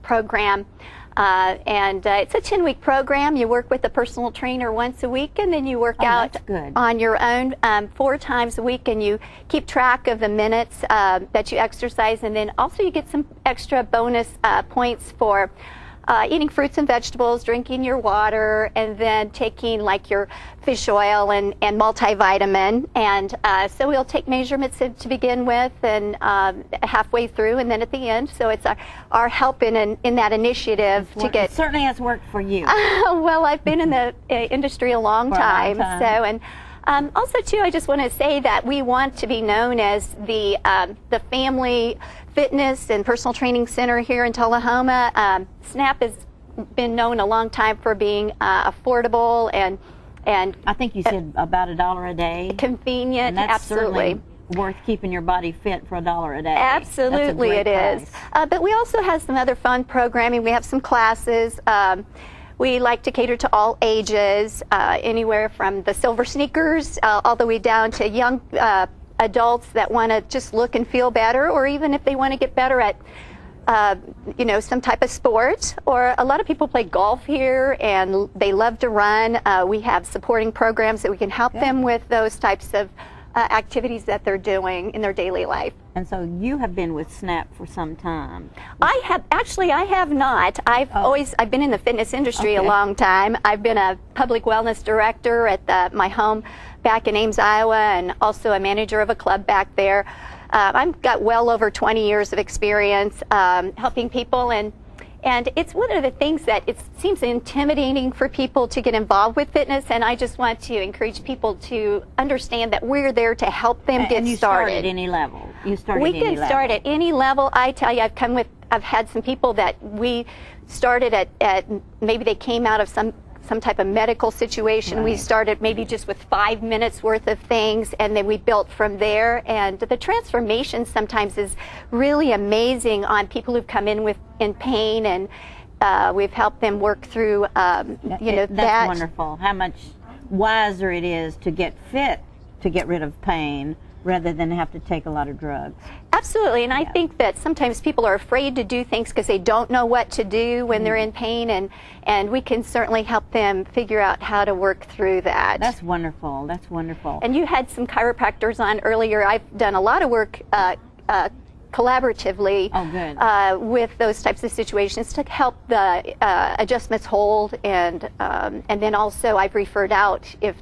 program. And it's a 10-week program. You work with a personal trainer once a week, and then you work out on your own 4 times a week, and you keep track of the minutes that you exercise, and then also you get some extra bonus points for eating fruits and vegetables, drinking your water, and then taking like your fish oil and multivitamin. And so we'll take measurements to begin with, and halfway through, and then at the end. So it's our help in that initiative to get. It certainly has worked for you. Well, I've been in the industry a long time. So and. Also, too, I just want to say that we want to be known as the family fitness and personal training center here in Tullahoma. Snap has been known a long time for being affordable and I think you said about $1 a day. Convenient, and that's absolutely. Worth keeping your body fit for $1 a day. Absolutely, it is. But we also have some other fun programming. We have some classes. We like to cater to all ages, anywhere from the silver sneakers all the way down to young adults that want to just look and feel better, or even if they want to get better at some type of sport. Or a lot of people play golf here and they love to run. We have supporting programs that we can help them with those types of activities that they're doing in their daily life. And so you have been with Snap for some time. I have not. I've been in the fitness industry a long time. I've been a public wellness director at my home back in Ames, Iowa, and also a manager of a club back there. I've got well over 20 years of experience helping people, and it's one of the things that it seems intimidating for people to get involved with fitness, and I just want to encourage people to understand that we're there to help them get and you started. Start at any level. You start We at any can start at any level. I tell you, I've had some people that we started at maybe they came out of some type of medical situation. We started maybe just with 5 minutes worth of things, and then we built from there. And the transformation sometimes is really amazing on people who've come in pain, and we've helped them work through, That's wonderful. How much wiser it is to get fit to get rid of pain rather than have to take a lot of drugs. Absolutely, and I think that sometimes people are afraid to do things because they don't know what to do when they're in pain, and we can certainly help them figure out how to work through that. That's wonderful. That's wonderful. And you had some chiropractors on earlier. I've done a lot of work collaboratively with those types of situations to help the adjustments hold, and then also I've referred out if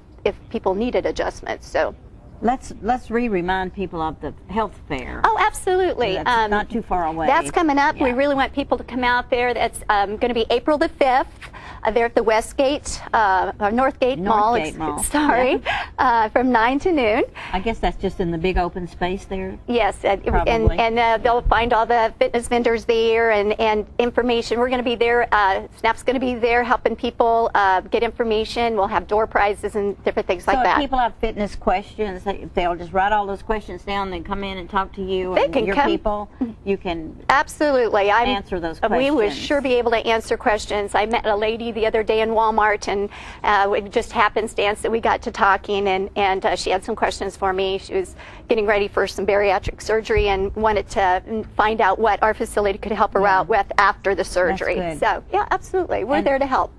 people needed adjustments. So. Let's remind people of the health fair. Oh, absolutely. That's not too far away. That's coming up. We really want people to come out there. That's going to be April the 5th. There at the Westgate, or Northgate Mall. Sorry, from 9 to noon. I guess that's just in the big open space there. Yes, and they'll find all the fitness vendors there and information. We're going to be there. Snap's going to be there helping people get information. We'll have door prizes and different things like that. So if people have fitness questions, they'll just write all those questions down, then come in and talk to you they and can your come. people. You can absolutely answer those questions. We would sure be able to answer questions. I met a lady the other day in Walmart, and it just happenstance that we got to talking, and she had some questions for me. She was getting ready for some bariatric surgery and wanted to find out what our facility could help her out with after the surgery. That's good. So, yeah, absolutely. We're there to help.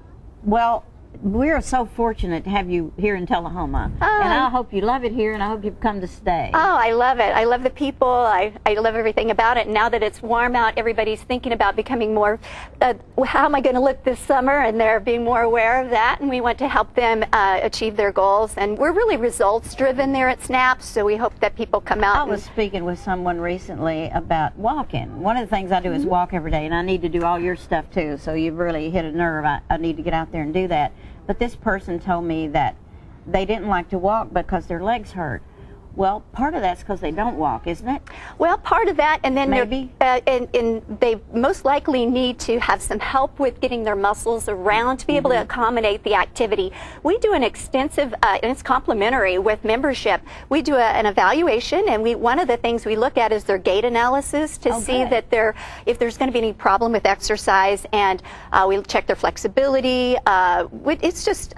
Well, we're so fortunate to have you here in Tullahoma, and I hope you love it here, and I hope you've come to stay. Oh, I love it. I love the people. I love everything about it. Now that it's warm out, everybody's thinking about becoming more, how am I going to look this summer? And they're being more aware of that, and we want to help them achieve their goals. And we're really results-driven there at SNAP, so we hope that people come out. I was speaking with someone recently about walking. One of the things I do is walk every day, and I need to do all your stuff too, so you've really hit a nerve. I need to get out there and do that. But this person told me that they didn't like to walk because their legs hurt. Well, part of that's because they don't walk, isn't it? Well, part of that, and then maybe, and they most likely need to have some help with getting their muscles around to be able to accommodate the activity. We do an extensive, and it's complimentary with membership. We do an evaluation, and one of the things we look at is their gait analysis to see that if there's going to be any problem with exercise, and we check their flexibility. It's just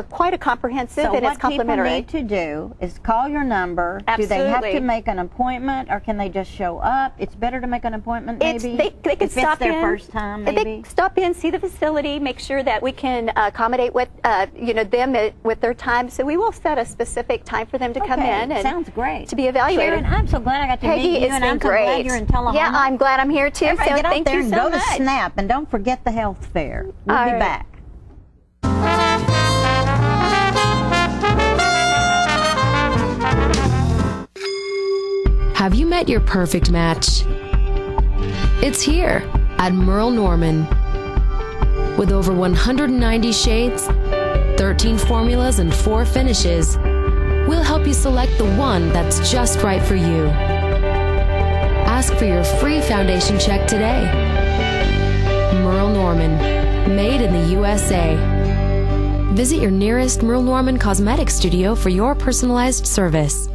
quite a comprehensive, and it's complimentary. So what people need to do is call your number. Absolutely. Do they have to make an appointment, or can they just show up? It's better to make an appointment, maybe. They could stop in. Their first time, maybe. They stop in, see the facility, make sure that we can accommodate with them with their time. So we will set a specific time for them to come in. And sounds great. To be evaluated. Sharon, I'm so glad I got to meet you, and I'm so glad you're in Tullahoma. Yeah, I'm glad I'm here too. Everybody get out there and go to much. SNAP, and don't forget the health fair. We'll be back. Have you met your perfect match? It's here at Merle Norman. With over 190 shades, 13 formulas, and 4 finishes, we'll help you select the one that's just right for you. Ask for your free foundation check today. Merle Norman, made in the USA. Visit your nearest Merle Norman Cosmetic Studio for your personalized service.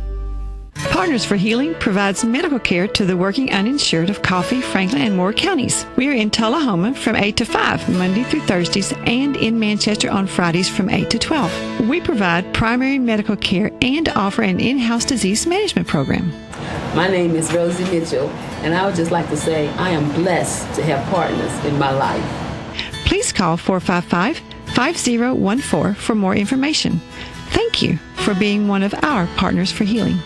Partners for Healing provides medical care to the working uninsured of Coffee, Franklin, and Moore counties. We are in Tullahoma from 8 to 5, Monday through Thursdays, and in Manchester on Fridays from 8 to 12. We provide primary medical care and offer an in-house disease management program. My name is Rosie Mitchell, and I would just like to say I am blessed to have partners in my life. Please call 455-5014 for more information. Thank you for being one of our Partners for Healing.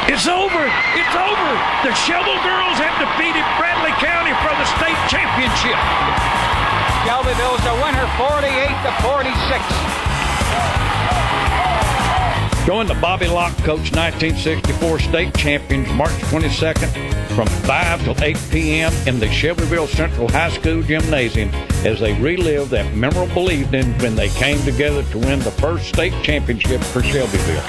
It's over! It's over! The Shovel Girls have defeated Bradley County for the state championship. Shelbyville's the winner, 48-46. Join the Bobby Locke Coach 1964 state champions March 22nd from 5 till 8 p.m. in the Shelbyville Central High School Gymnasium as they relive that memorable evening when they came together to win the first state championship for Shelbyville.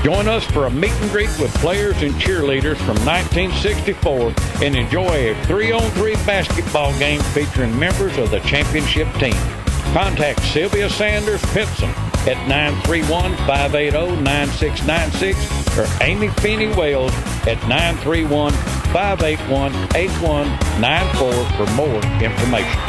Join us for a meet and greet with players and cheerleaders from 1964 and enjoy a 3-on-3 basketball game featuring members of the championship team. Contact Sylvia Sanders Pitson at 931-580-9696 or Amy Feeney Wells at 931-581-8194 for more information.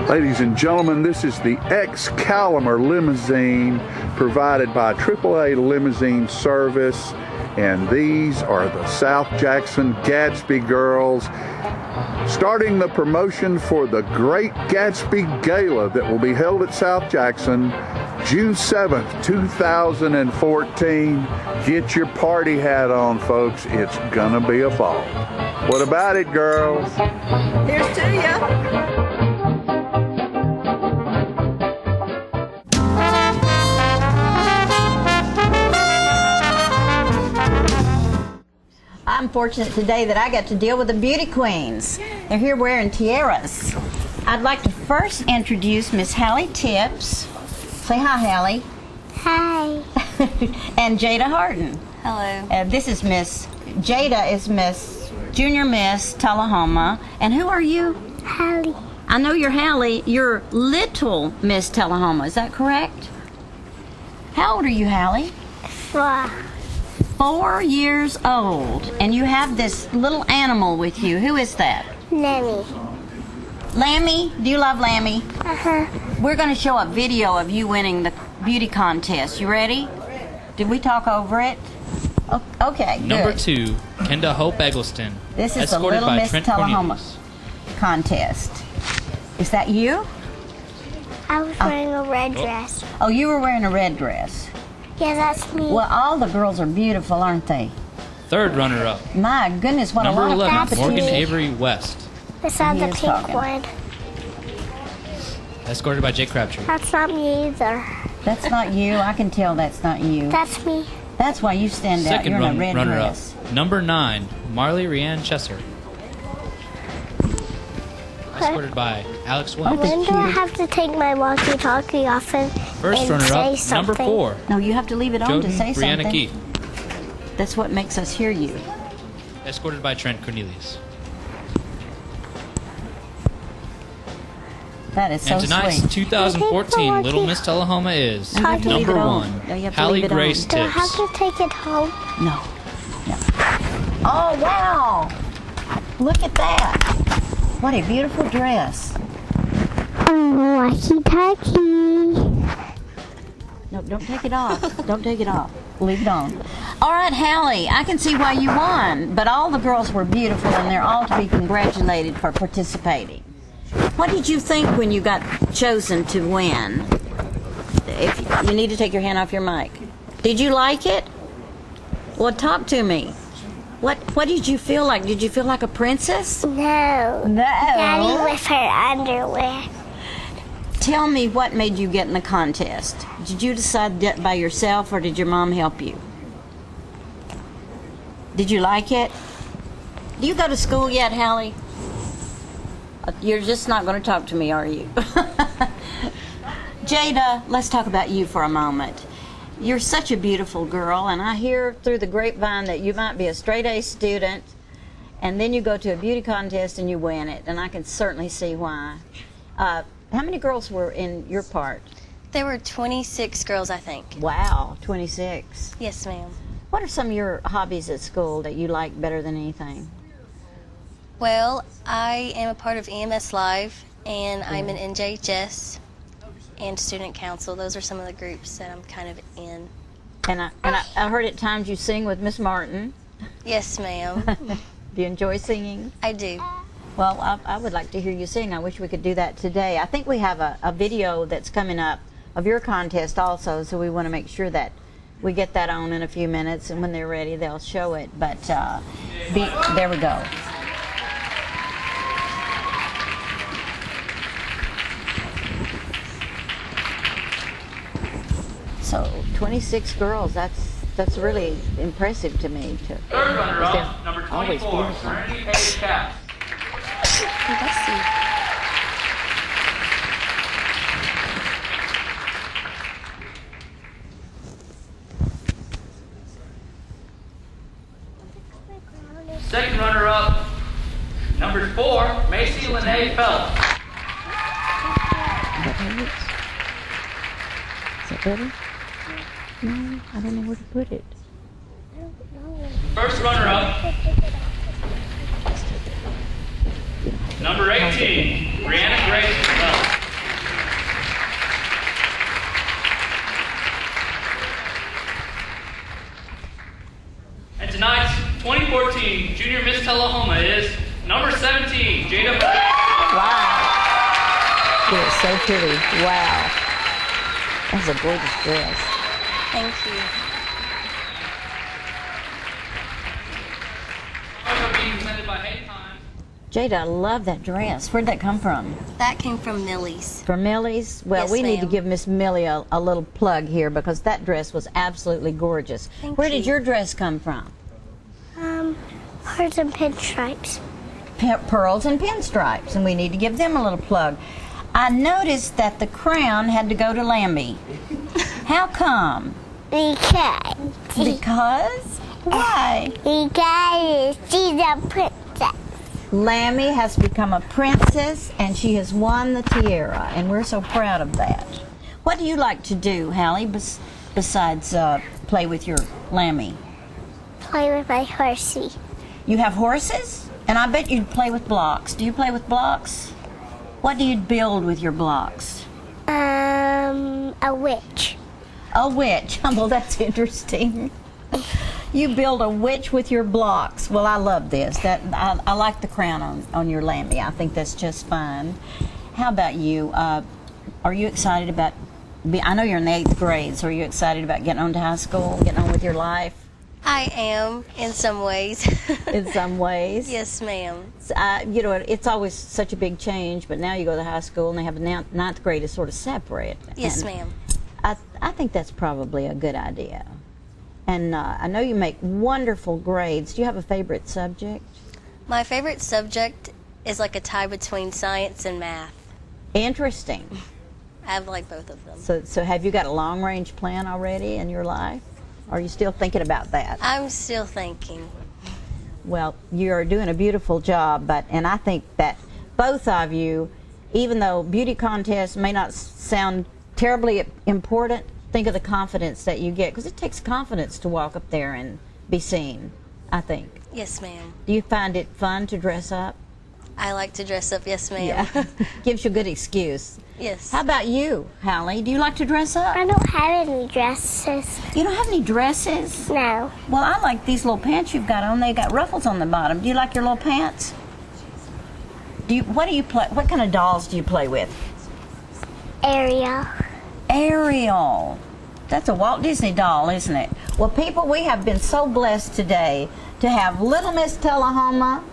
Ladies and gentlemen, this is the Excalibur limousine provided by AAA Limousine Service, and these are the South Jackson Gatsby Girls, starting the promotion for the Great Gatsby Gala that will be held at South Jackson June 7th, 2014. Get your party hat on, folks. It's gonna be a ball. What about it, girls? Here's to ya. I'm fortunate today that I got to deal with the beauty queens. They're here wearing tiaras. I'd like to first introduce Miss Hallie Tips. Say hi, Hallie. Hi. And Jada Harden. Hello. This is Miss Jada is Miss Junior Miss Tullahoma. And who are you? Hallie. I know you're Hallie. You're Little Miss Tullahoma. Is that correct? How old are you, Hallie? 4. 4 years old. And you have this little animal with you. Who is that? Lammy. Lammy? Do you love Lammy? Uh-huh. We're going to show a video of you winning the beauty contest. You ready? Did we talk over it? Okay, good. Number 2, Kenda Hope Eggleston. This is the escorted Little by Miss Trent Tullahoma Cornelius. contest. Is that you? I was wearing a red dress. Oh, you were wearing a red dress. Yeah, that's me. Well, all the girls are beautiful, aren't they? 3rd runner-up, My goodness, what number a lot 11, of competition. Morgan Avery West. It's on the He is pink talking. one. Escorted by Jake Crabtree. That's not me either. That's not you. I can tell that's not you. That's me. That's why you stand out. 2nd You're in a red runner-up, dress. number 9, Marley Rianne Chesser. Escorted by Alex Williams. When do I have to take my walkie-talkie off and, First and runner-up, say number something? 4, No, you have to leave it on Joden to say Brianna something. Keith. That's what makes us hear you. Escorted by Trent Cornelius. That is so And tonight's sweet. 2014 Little Miss Tullahoma is You have to leave number it on. 1, No, you have to Hallie leave it on. Grace Do I have Tips. to take it home? No. Oh, wow. Look at that. What a beautiful dress. Walkie-talkie. No, don't take it off. Don't take it off. Leave it on. All right, Hallie, I can see why you won, but all the girls were beautiful and they're all to be congratulated for participating. What did you think when you got chosen to win? If you need to take your hand off your mic. Did you like it? Well, talk to me. What did you feel like? Did you feel like a princess? No. No. Daddy with her underwear. Tell me what made you get in the contest. Did you decide that by yourself or did your mom help you? Did you like it? Do you go to school yet, Hallie? You're just not going to talk to me, are you? Jada, let's talk about you for a moment. You're such a beautiful girl, and I hear through the grapevine that you might be a straight-A student, and then you go to a beauty contest and you win it, and I can certainly see why. How many girls were in your part? There were 26 girls, I think. Wow, 26. Yes, ma'am. What are some of your hobbies at school that you like better than anything? Well, I am a part of EMS Live, and I'm in NJHS and Student Council. Those are some of the groups that I'm kind of in. And I heard at times you sing with Miss Martin. Yes, ma'am. Do you enjoy singing? I do. Well, I would like to hear you sing. I wish we could do that today. I think we have a video that's coming up of your contest also, so we want to make sure that we get that on in a few minutes, and when they're ready, they'll show it. But there we go. So 26 girls, that's really impressive to me. Third runner-up, number 24, Serenity A. Cass. Let's see. Second runner-up, number 4, Macy Lene Phelps. Is that better? No, I don't know where to put it. First runner-up, number 18, Brianna Grace Phelps. And tonight's 2014 Junior Miss Tullahoma is number 17, Jada Marie. Wow. It is so pretty. Wow. That's a gorgeous dress. Thank you. Also being presented by Hay Time. Jada, I love that dress. Where'd that come from? That came from Millie's. From Millie's? Well, Yes, we need to ma'am. give Miss Millie a little plug here because that dress was absolutely gorgeous. Where did your dress come from? Pearls and pinstripes. Pearls and pinstripes, and we need to give them a little plug. I noticed that the crown had to go to Lambie. How come? Because. Because? Why? Because she's a princess. Lambie has become a princess, and she has won the tiara, and we're so proud of that. What do you like to do, Hallie, besides play with your Lammy? Play with my horsey. You have horses? And I bet you'd play with blocks. Do you play with blocks? What do you build with your blocks? A witch. A witch. Well, that's interesting. You build a witch with your blocks. Well, I love this. I like the crown on your Lammy. I think that's just fun. How about you? Are you excited about... I know you're in the 8th grade, so are you excited about getting on to high school, getting on with your life? I am, in some ways. In some ways? Yes, ma'am. You know, it's always such a big change, but now you go to high school and they have 9th grade is sort of separate. Yes, ma'am. I think that's probably a good idea. And I know you make wonderful grades. Do you have a favorite subject? My favorite subject is like a tie between science and math. Interesting. I like both of them. So have you got a long-range plan already in your life? Or are you still thinking about that? I'm still thinking. Well, you're doing a beautiful job, and I think that both of you, even though beauty contests may not sound terribly important, think of the confidence that you get, because it takes confidence to walk up there and be seen, I think. Yes, ma'am. Do you find it fun to dress up? I like to dress up, yes, ma'am. Yeah. Gives you a good excuse. Yes. How about you, Hallie? Do you like to dress up? I don't have any dresses. You don't have any dresses? No. Well, I like these little pants you've got on. They got ruffles on the bottom. Do you like your little pants? What do you play? What kind of dolls do you play with? Ariel. Ariel. That's a Walt Disney doll, isn't it? Well, people, we have been so blessed today to have Little Miss Tullahoma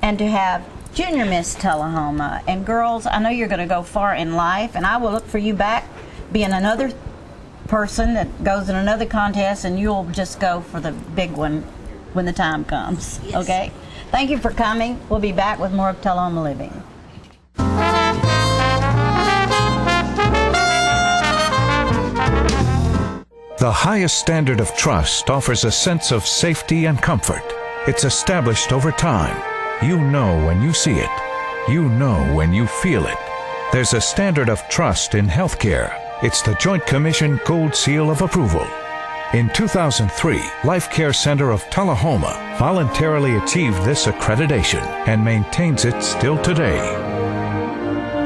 and to have Junior Miss Tullahoma. And girls, I know you're going to go far in life, and I will look for you back being another person that goes in another contest, and you'll just go for the big one when the time comes. Yes. Okay? Thank you for coming. We'll be back with more of Tullahoma Living. The highest standard of trust offers a sense of safety and comfort. It's established over time. You know when you see it. You know when you feel it. There's a standard of trust in healthcare. It's the Joint Commission Gold Seal of Approval. In 2003, Life Care Center of Tullahoma voluntarily achieved this accreditation and maintains it still today.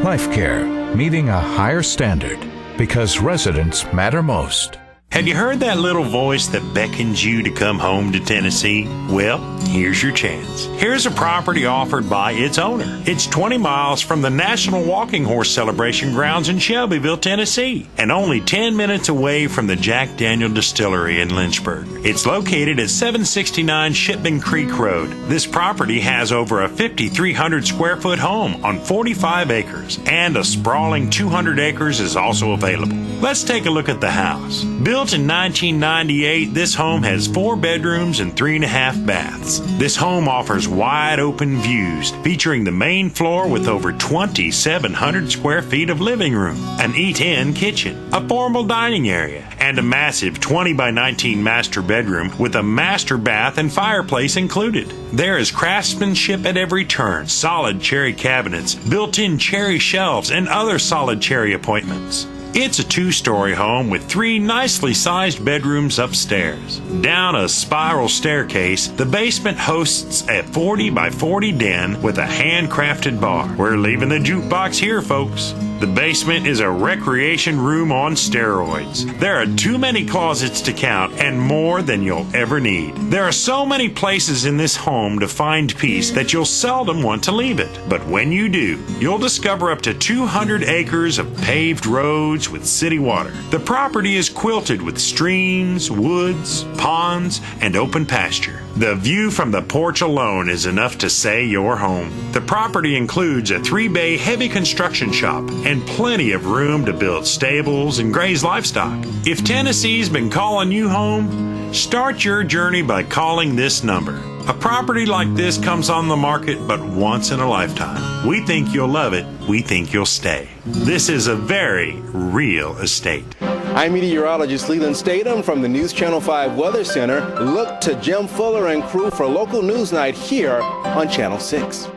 Life Care, meeting a higher standard because residents matter most. Have you heard that little voice that beckons you to come home to Tennessee? Well, here's your chance. Here's a property offered by its owner. It's 20 miles from the National Walking Horse Celebration grounds in Shelbyville, Tennessee, and only 10 minutes away from the Jack Daniel Distillery in Lynchburg. It's located at 769 Shipman Creek Road. This property has over a 5,300 square foot home on 45 acres, and a sprawling 200 acres is also available. Let's take a look at the house. Built in 1998, this home has 4 bedrooms and 3.5 baths. This home offers wide open views, featuring the main floor with over 2,700 square feet of living room, an eat-in kitchen, a formal dining area, and a massive 20 by 19 master bedroom with a master bath and fireplace included. There is craftsmanship at every turn, solid cherry cabinets, built-in cherry shelves, and other solid cherry appointments. It's a 2-story home with 3 nicely sized bedrooms upstairs. Down a spiral staircase, the basement hosts a 40 by 40 den with a handcrafted bar. We're leaving the jukebox here, folks. The basement is a recreation room on steroids. There are too many closets to count and more than you'll ever need. There are so many places in this home to find peace that you'll seldom want to leave it. But when you do, you'll discover up to 200 acres of paved roads with city water. The property is quilted with streams, woods, ponds, and open pasture. The view from the porch alone is enough to say you're home. The property includes a 3-bay heavy construction shop and plenty of room to build stables and graze livestock. If Tennessee's been calling you home, start your journey by calling this number. A property like this comes on the market but once in a lifetime. We think you'll love it. We think you'll stay. This is a very real estate. I'm meteorologist Leland Statham from the News Channel 5 Weather Center. Look to Jim Fuller and crew for local news night here on Channel 6.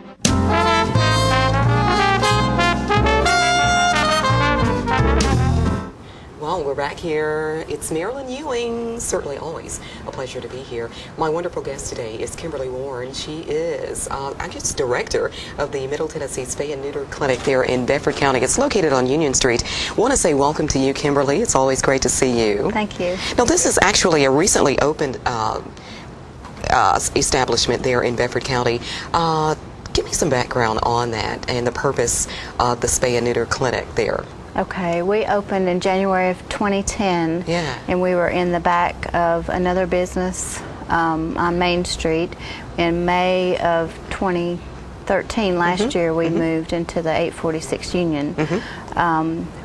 Well, we're back here. It's Marilyn Ewing. Certainly always a pleasure to be here. My wonderful guest today is Kimberly Warren. She is, I guess, director of the Middle Tennessee Spay and Neuter Clinic there in Bedford County. It's located on Union Street. I want to say welcome to you, Kimberly. It's always great to see you. Thank you. Now, this is actually a recently opened establishment there in Bedford County. Give me some background on that and the purpose of the Spay and Neuter Clinic there. Okay, we opened in January of 2010, and we were in the back of another business on Main Street. In May of 2013, last year, we moved into the 846 Union.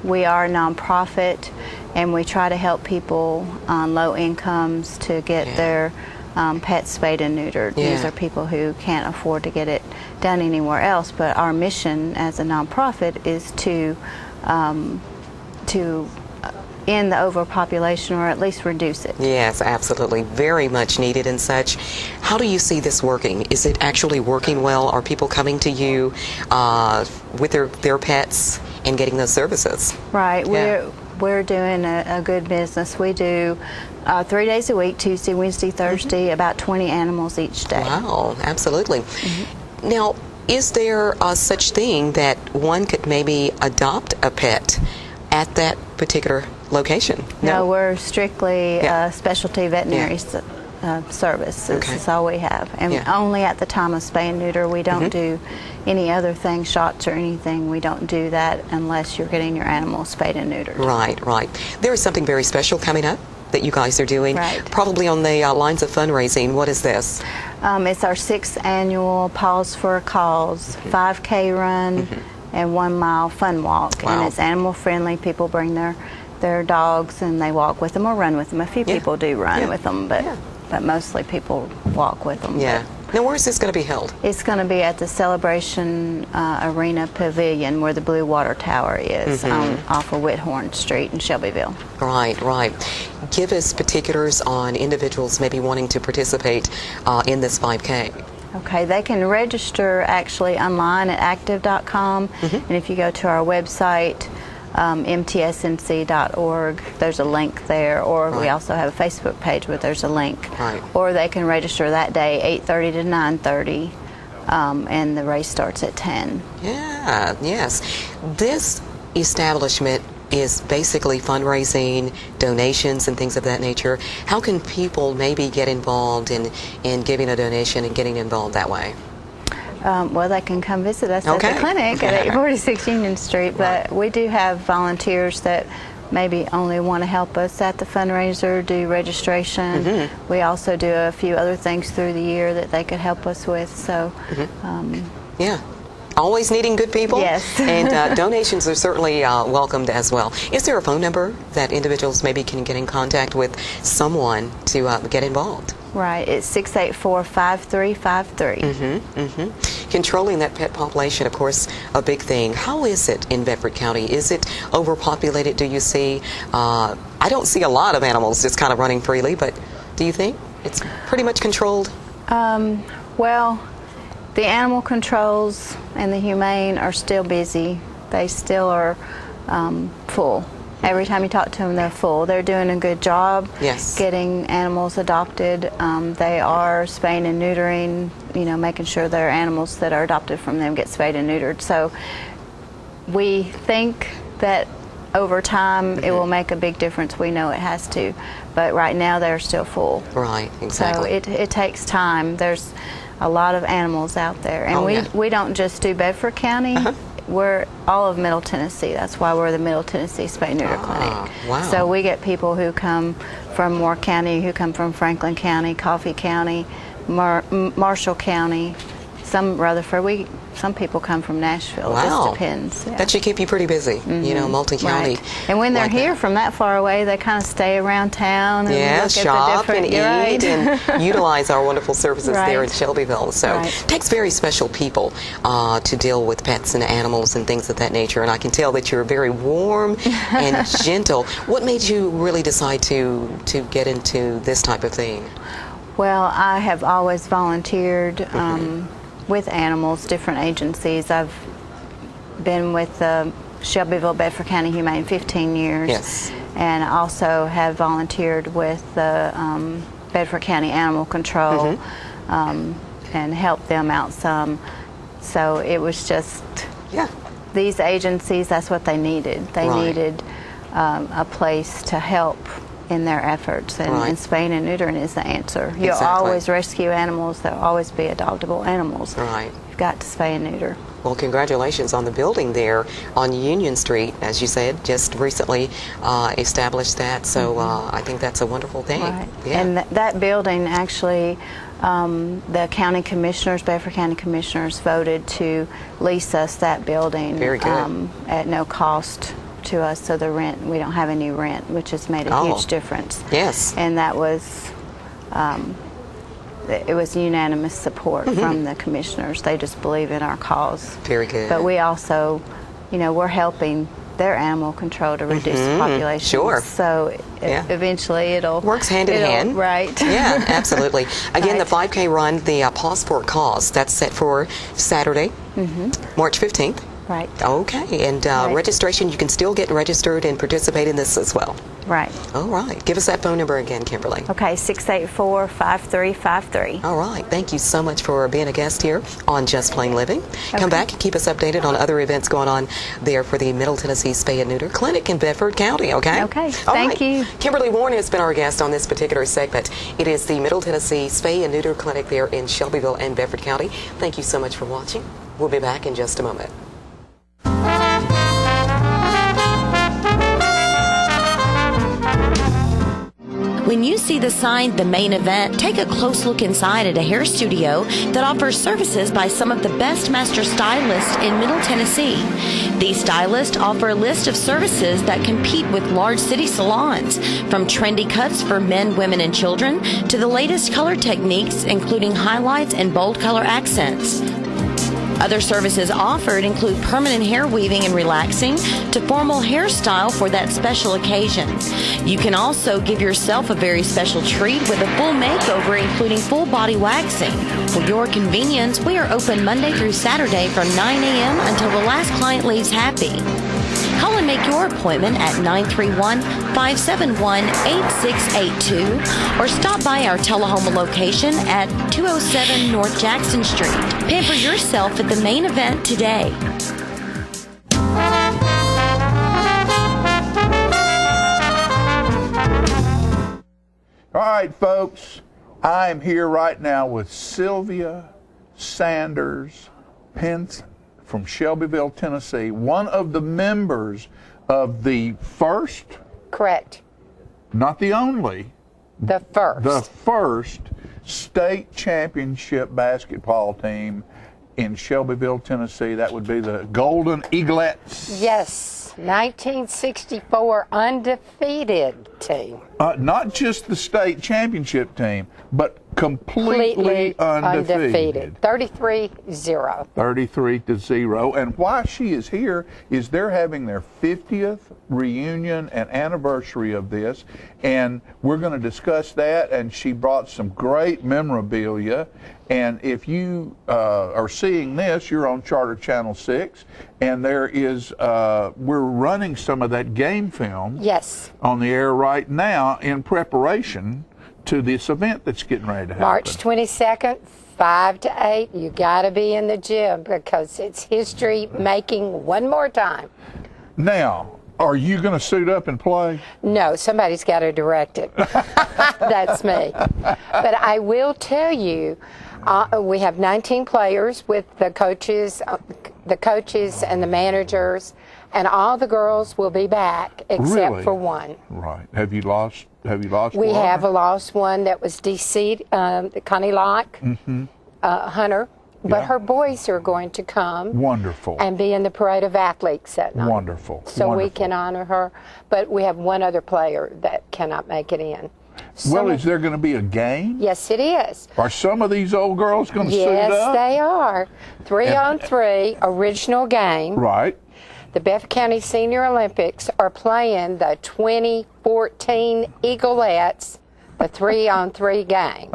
We are a nonprofit, and we try to help people on low incomes to get their pets spayed and neutered. These are people who can't afford to get it done anywhere else, but our mission as a nonprofit is to end the overpopulation, or at least reduce it. Yes, absolutely. Very much needed and such. How do you see this working? Is it actually working well? Are people coming to you with their pets and getting those services? Right. We're doing a good business. We do 3 days a week, Tuesday, Wednesday, Thursday, about 20 animals each day. Wow, absolutely. Now, is there such thing that one could maybe adopt a pet at that particular location? No, we're strictly specialty veterinary service. This is all we have. And only at the time of spay and neuter. We don't do any other thing, shots or anything. We don't do that unless you're getting your animal spayed and neutered. Right, right. There is something very special coming up that you guys are doing, probably on the lines of fundraising. What is this? It's our 6th annual Pause for a Cause 5K run and 1 mile fun walk. Wow. And it's animal friendly. People bring their dogs and they walk with them or run with them. A few people do run with them, but mostly people walk with them. Now, where is this going to be held? It's going to be at the Celebration Arena Pavilion, where the Blue Water Tower is, off of Whithorn Street in Shelbyville. Right, right. Give us particulars on individuals maybe wanting to participate in this 5K. Okay, they can register actually online at active.com, and if you go to our website, mtsnc.org, there's a link there, or we also have a Facebook page where there's a link. Or they can register that day, 8:30 to 9:30, and the race starts at 10. Yes. This establishment is basically fundraising, donations, and things of that nature. How can people maybe get involved in giving a donation and getting involved that way? Well, they can come visit us at the clinic at 846 Union Street, but we do have volunteers that maybe only want to help us at the fundraiser, do registration. We also do a few other things through the year that they could help us with. So, always needing good people. Yes. And donations are certainly welcomed as well. Is there a phone number that individuals maybe can get in contact with someone to get involved? Right, it's 684-5353. Controlling that pet population, of course, a big thing. How is it in Bedford County? Is it overpopulated, do you see? I don't see a lot of animals just kind of running freely, but do you think it's pretty much controlled? Well, the animal controls and the humane are still busy. They still are full. Every time you talk to them, they're full. They're doing a good job getting animals adopted. They are spaying and neutering, making sure their animals that are adopted from them get spayed and neutered. So we think that over time it will make a big difference. We know it has to. But right now they're still full. Right, exactly. So it takes time. There's a lot of animals out there. And we don't just do Bedford County. We're all of Middle Tennessee. That's why we're the Middle Tennessee Spay and Neuter Clinic. Wow. So we get people who come from Moore County, who come from Franklin County, Coffee County, Marshall County, some Rutherford. Some people come from Nashville. Wow. It just depends. That should keep you pretty busy, multi-county. Right. And when they're here from that far away, they kind of stay around town and look shop at the and eat and utilize our wonderful services there in Shelbyville. So it takes very special people to deal with pets and animals and things of that nature. And I can tell that you're very warm and gentle. What made you really decide to get into this type of thing? Well, I have always volunteered with animals, different agencies. I've been with Shelbyville Bedford County Humane 15 years. and also have volunteered with the Bedford County Animal Control and helped them out some. So it was just these agencies, that's what they needed. They needed a place to help in their efforts, and spaying and neutering is the answer. You'll always rescue animals. There'll always be adoptable animals. You've got to spay and neuter. Well, congratulations on the building there on Union Street, as you said, just recently established that, so I think that's a wonderful thing. Yeah. And that building actually, the county commissioners, Bedford County commissioners, voted to lease us that building. Very good. At no cost to us, so the rent, we don't have any rent, which has made a huge difference. Yes. And that was, it was unanimous support from the commissioners. They just believe in our cause. Very good. But we also, you know, we're helping their animal control to reduce the population. Sure. So eventually it'll... Works hand in hand. Right. Yeah, absolutely. Again, the 5K run, the Pause for a Cause, that's set for Saturday, March 15th. Right. Okay, and registration, you can still get registered and participate in this as well. Right. All right. Give us that phone number again, Kimberly. Okay, 684-5353. All right. Thank you so much for being a guest here on Just Plain Living. Come back and keep us updated on other events going on there for the Middle Tennessee Spay and Neuter Clinic in Bedford County, okay? Okay. Thank you. Kimberly Warren has been our guest on this particular segment. It is the Middle Tennessee Spay and Neuter Clinic there in Shelbyville and Bedford County. Thank you so much for watching. We'll be back in just a moment. When you see the sign, The Main Event, take a close look inside at a hair studio that offers services by some of the best master stylists in Middle Tennessee. These stylists offer a list of services that compete with large city salons, from trendy cuts for men, women, and children to the latest color techniques, including highlights and bold color accents. Other services offered include permanent hair weaving and relaxing to formal hairstyle for that special occasion. You can also give yourself a very special treat with a full makeover, including full body waxing. For your convenience, we are open Monday through Saturday from 9 a.m. until the last client leaves happy. Call and make your appointment at 931-571-8682 or stop by our Tullahoma location at 207 North Jackson Street. Pamper yourself at The Main Event today. All right, folks, I'm here right now with Sylvia Sanders Pence from Shelbyville, Tennessee, one of the members of the first... Correct. Not the only. The first. The first state championship basketball team in Shelbyville, Tennessee. That would be the Golden Eaglets. Yes, 1964 undefeated team. Not just the state championship team, but completely undefeated. 33-0. 33-0. And why she is here is they're having their 50th reunion and anniversary of this, and we're going to discuss that. And she brought some great memorabilia. And if you are seeing this, you're on Charter Channel 6, and there is we're running some of that game film on the air right now in preparation to this event that's getting ready to happen. March 22nd, 5 to 8. You got to be in the gym because it's history making one more time. Now, are you going to suit up and play? No, somebody's got to direct it. That's me. But I will tell you, we have 19 players with the coaches and the managers, and all the girls will be back except for one. Right. Have you lost We one? have lost one that was DC'd, Connie Locke, Hunter. But her boys are going to come. Wonderful. And be in the parade of athletes that night. Wonderful. So we can honor her. But we have one other player that cannot make it in. Well, is there going to be a game? Yes, it is. Are some of these old girls going to suit up? Yes, they are. 3-on-3, original game. Right. The Bedford County Senior Olympics are playing the 2014 Eaglettes, the 3-on-3 game.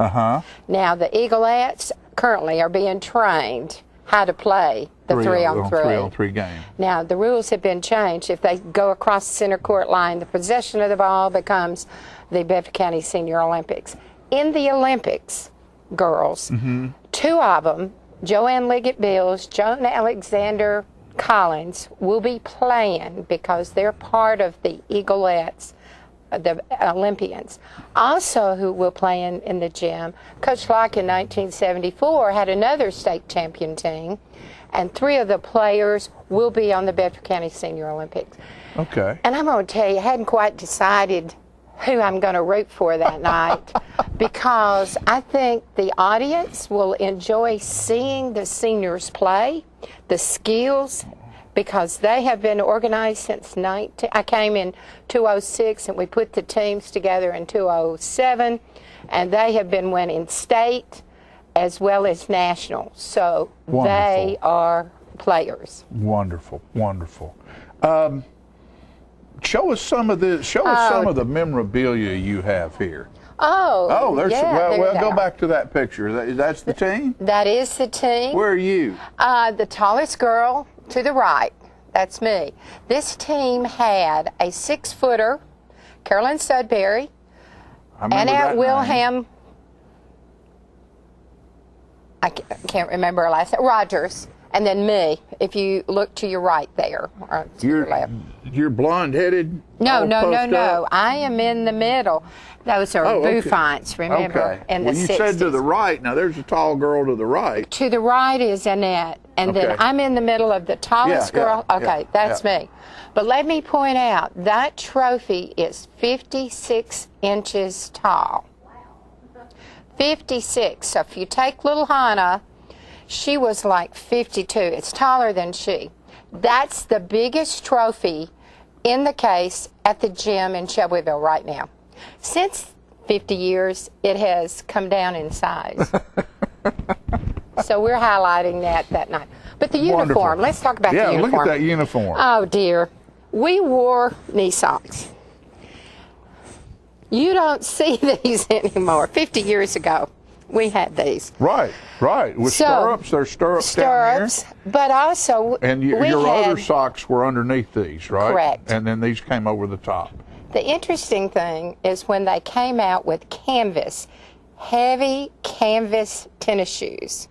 Now, the Eaglettes currently are being trained how to play the 3-on-3. 3-on-3 game. Now, the rules have been changed. If they go across the center court line, the possession of the ball becomes the Bedford County Senior Olympics. In the Olympics, girls, 2 of them, Joanne Liggett-Bills, Joan Alexander Collins, will be playing because they're part of the Eaglettes, the Olympians. Also who will play in the gym, Coach Locke in 1974 had another state champion team, and 3 of the players will be on the Bedford County Senior Olympics. Okay. And I'm going to tell you, I hadn't quite decided who I'm going to root for that night because I think the audience will enjoy seeing the seniors play, the skills, because they have been organized since I came in 2006 and we put the teams together in 2007, and they have been winning state as well as national. So Wonderful. They are players. Wonderful, wonderful. Show us some of the memorabilia you have here. Oh, there's yeah, well, go back to that picture. That's the team? That is the team. Where are you? The tallest girl to the right. That's me. This team had a 6-footer, Carolyn Sudbury, Annette Wilhelm. I can't remember her last name. Rogers, and then me. If you look to your right there, or to your left. You're blonde-headed. No. I am in the middle. Those are Bouffants, remember? Okay. In the 60s. You said to the right. Now, there's a tall girl to the right. To the right is Annette, and then I'm in the middle of the tallest girl. That's me. But let me point out, that trophy is 56 inches tall. 56. So if you take little Hannah, she was like 52. It's taller than she. That's the biggest trophy in the case at the gym in Shelbyville right now. Since 50 years, it has come down in size. So we're highlighting that night. But the uniform, let's talk about the uniform. Yeah, look at that uniform. Oh, dear. We wore knee socks. You don't see these anymore. 50 years ago, we had these. Right. With stirrups. There's stirrups down here. But also, and your other socks were underneath these, right? Correct. And then these came over the top. The interesting thing is when they came out with canvas, heavy canvas tennis shoes.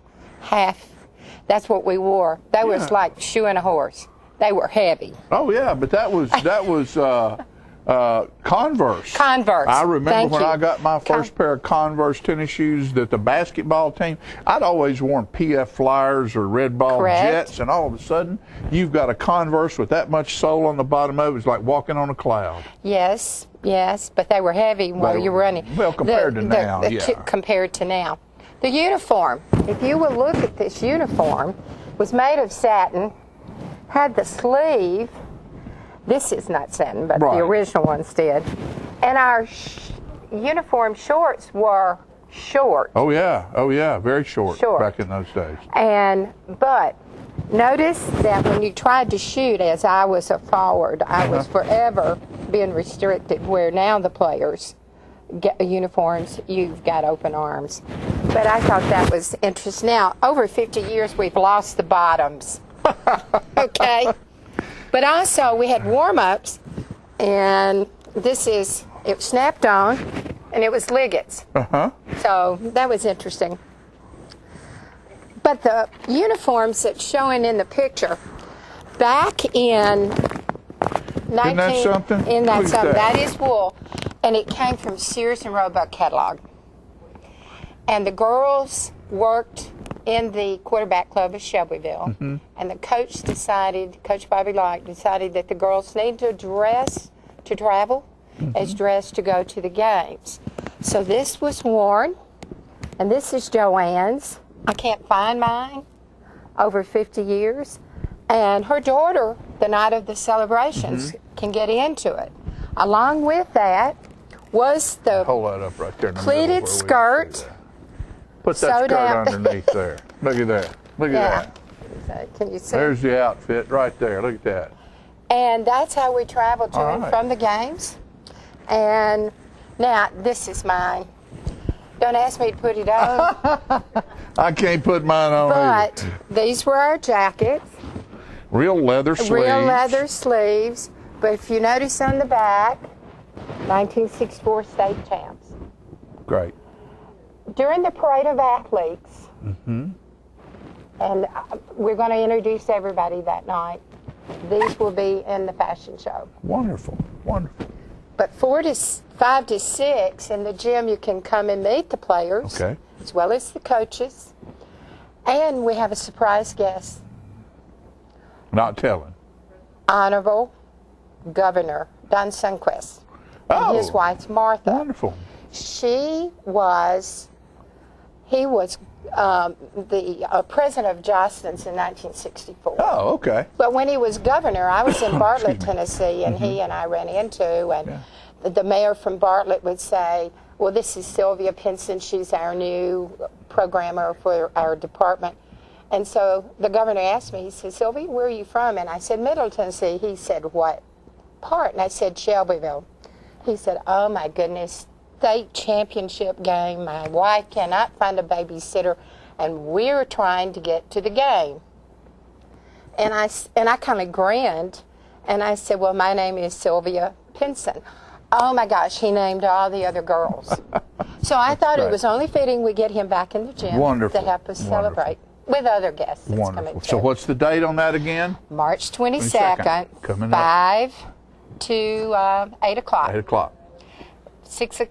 That's what we wore. That was like shoeing a horse. They were heavy. Oh yeah, but that was Converse. Converse. I remember when I got my first pair of Converse tennis shoes that the basketball team, I'd always worn PF Flyers or Red Ball Jets, and all of a sudden you've got a Converse with that much sole on the bottom of it. It's like walking on a cloud. Yes, but they were heavy while you were running. Well, compared to now, compared to now. The uniform, if you will look at this uniform, was made of satin, had the sleeve. This is not satin, but the original ones did. And our uniform shorts were short. Oh yeah, very short back in those days. But notice that when you tried to shoot, as I was a forward, I was forever being restricted, where now the players get uniforms, you've got open arms. But I thought that was interesting. Now, over 50 years, we've lost the bottoms. Okay? But also, we had warm-ups, and it snapped on, and it was Liggett's. So that was interesting. But the uniforms that's showing in the picture, back in Isn't that something? That is wool, and it came from Sears and Roebuck catalog. And the girls worked in the quarterback club of Shelbyville, and the coach Bobby Locke decided that the girls need to dress to travel as dressed to go to the games. So this was worn, and this is Joanne's. I can't find mine, over 50 years. And her daughter, the night of the celebrations, can get into it. Along with that was the hold that up right there in the pleated skirt. Put that skirt underneath there. Look at that. Look at that. Can you see? There's the outfit right there. Look at that. And that's how we traveled to and from the games. And now, this is mine. Don't ask me to put it on. I can't put mine on either. But these were our jackets. Real leather sleeves. Real leather sleeves. But if you notice on the back, 1964 state champs. Great. During the Parade of Athletes, and we're going to introduce everybody that night, these will be in the fashion show. Wonderful, wonderful. But 5 to 6 in the gym, you can come and meet the players, as well as the coaches. And we have a surprise guest. Not telling. Honorable Governor Don Sundquist and his wife Martha. Wonderful. He was the president of Jostens in 1964. Oh, okay. But when he was governor, I was in Bartlett, Tennessee, and he and I ran into, and the mayor from Bartlett would say, well, this is Sylvia Pinson. She's our new programmer for our department. And so the governor asked me, he said, Sylvia, where are you from? And I said, Middle Tennessee. He said, what part? And I said, Shelbyville. He said, oh, my goodness, state championship game. My wife cannot find a babysitter, and we're trying to get to the game. And I kind of grinned, and I said, well, my name is Sylvia Pinson. Oh, my gosh, he named all the other girls. So I thought it was only fitting we get him back in the gym to help us celebrate with other guests. Wonderful. So what's the date on that again? March 22nd, coming 5 to 8 o'clock. 8 o'clock. 6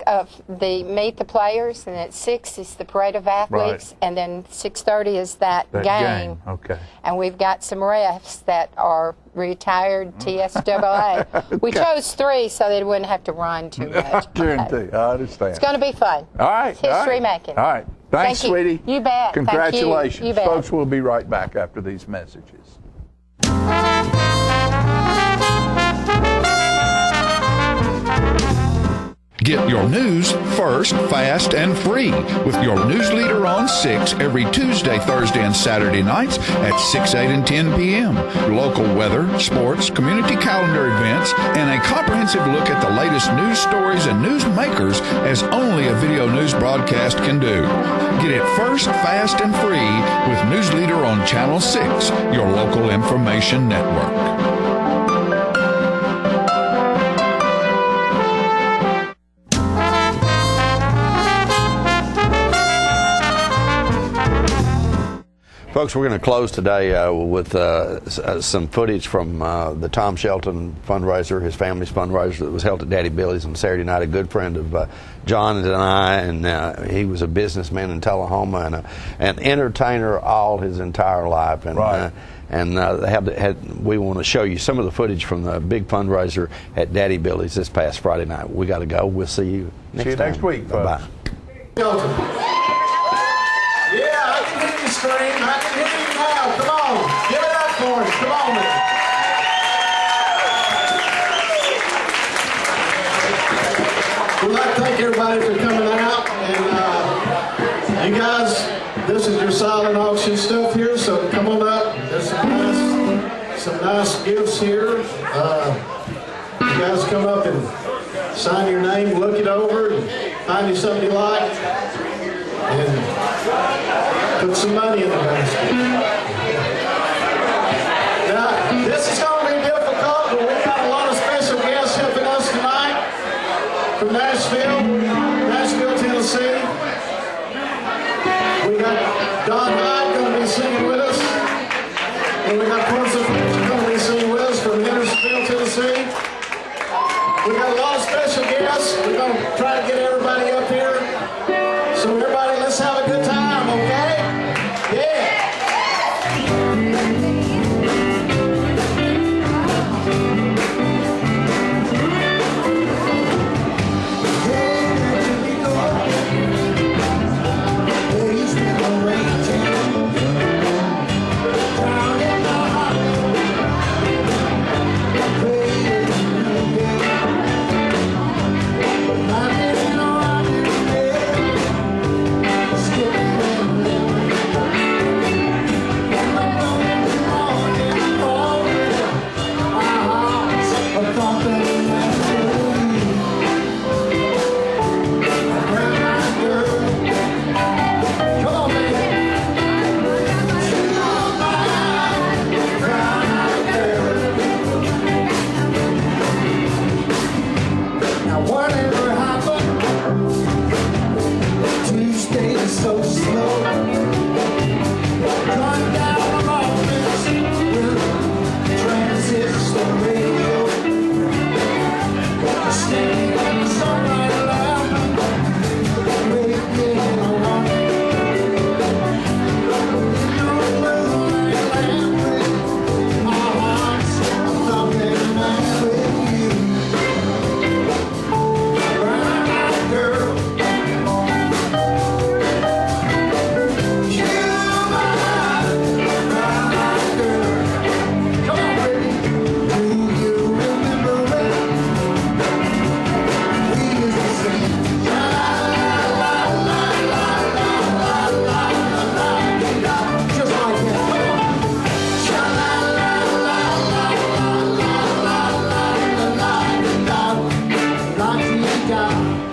the meet the players, and at 6 is the Parade of Athletes, and then 6:30 is that game. Okay. And we've got some refs that are retired TSAA. We chose 3 so they wouldn't have to run too much. Guarantee. I understand. It's going to be fun. All right. It's history making. All right. Thanks, Thank you. sweetie. You bet. Congratulations. Thank you. You bet. Folks, we'll be right back after these messages. Get your news first, fast, and free with your news leader on 6 every Tuesday, Thursday, and Saturday nights at 6, 8, and 10 p.m. Local weather, sports, community calendar events, and a comprehensive look at the latest news stories and news makers as only a video news broadcast can do. Get it first, fast, and free with News Leader on Channel 6, your local information network. Folks, we're going to close today with some footage from the Tom Shelton fundraiser, his family's fundraiser that was held at Daddy Billy's on Saturday night. A good friend of John and I, and he was a businessman in Tullahoma and an entertainer all his entire life. And, we want to show you some of the footage from the big fundraiser at Daddy Billy's this past Friday night. We got to go. We'll see you next time. Next week. Bye-bye. Yeah, I can hear you scream. I can hear you now. Come on. Give it up for him. Come on, man. We'd like to thank everybody for coming out. And you guys, this is your silent auction stuff here, so come on up. There's some nice gifts here. You guys come up and sign your name, look it over, and find you something you like. And put some money in the basket. Now, this is going to be difficult, but we've got a lot of special guests helping us tonight from Nashville, Tennessee. We got Don Hyde going to be singing with us. And we got Quincy going to be singing with us from Hendersonville, Tennessee. We got a lot of special guests. We're going to try to get everybody up here. So everybody, let's have a good time, okay? Yeah. got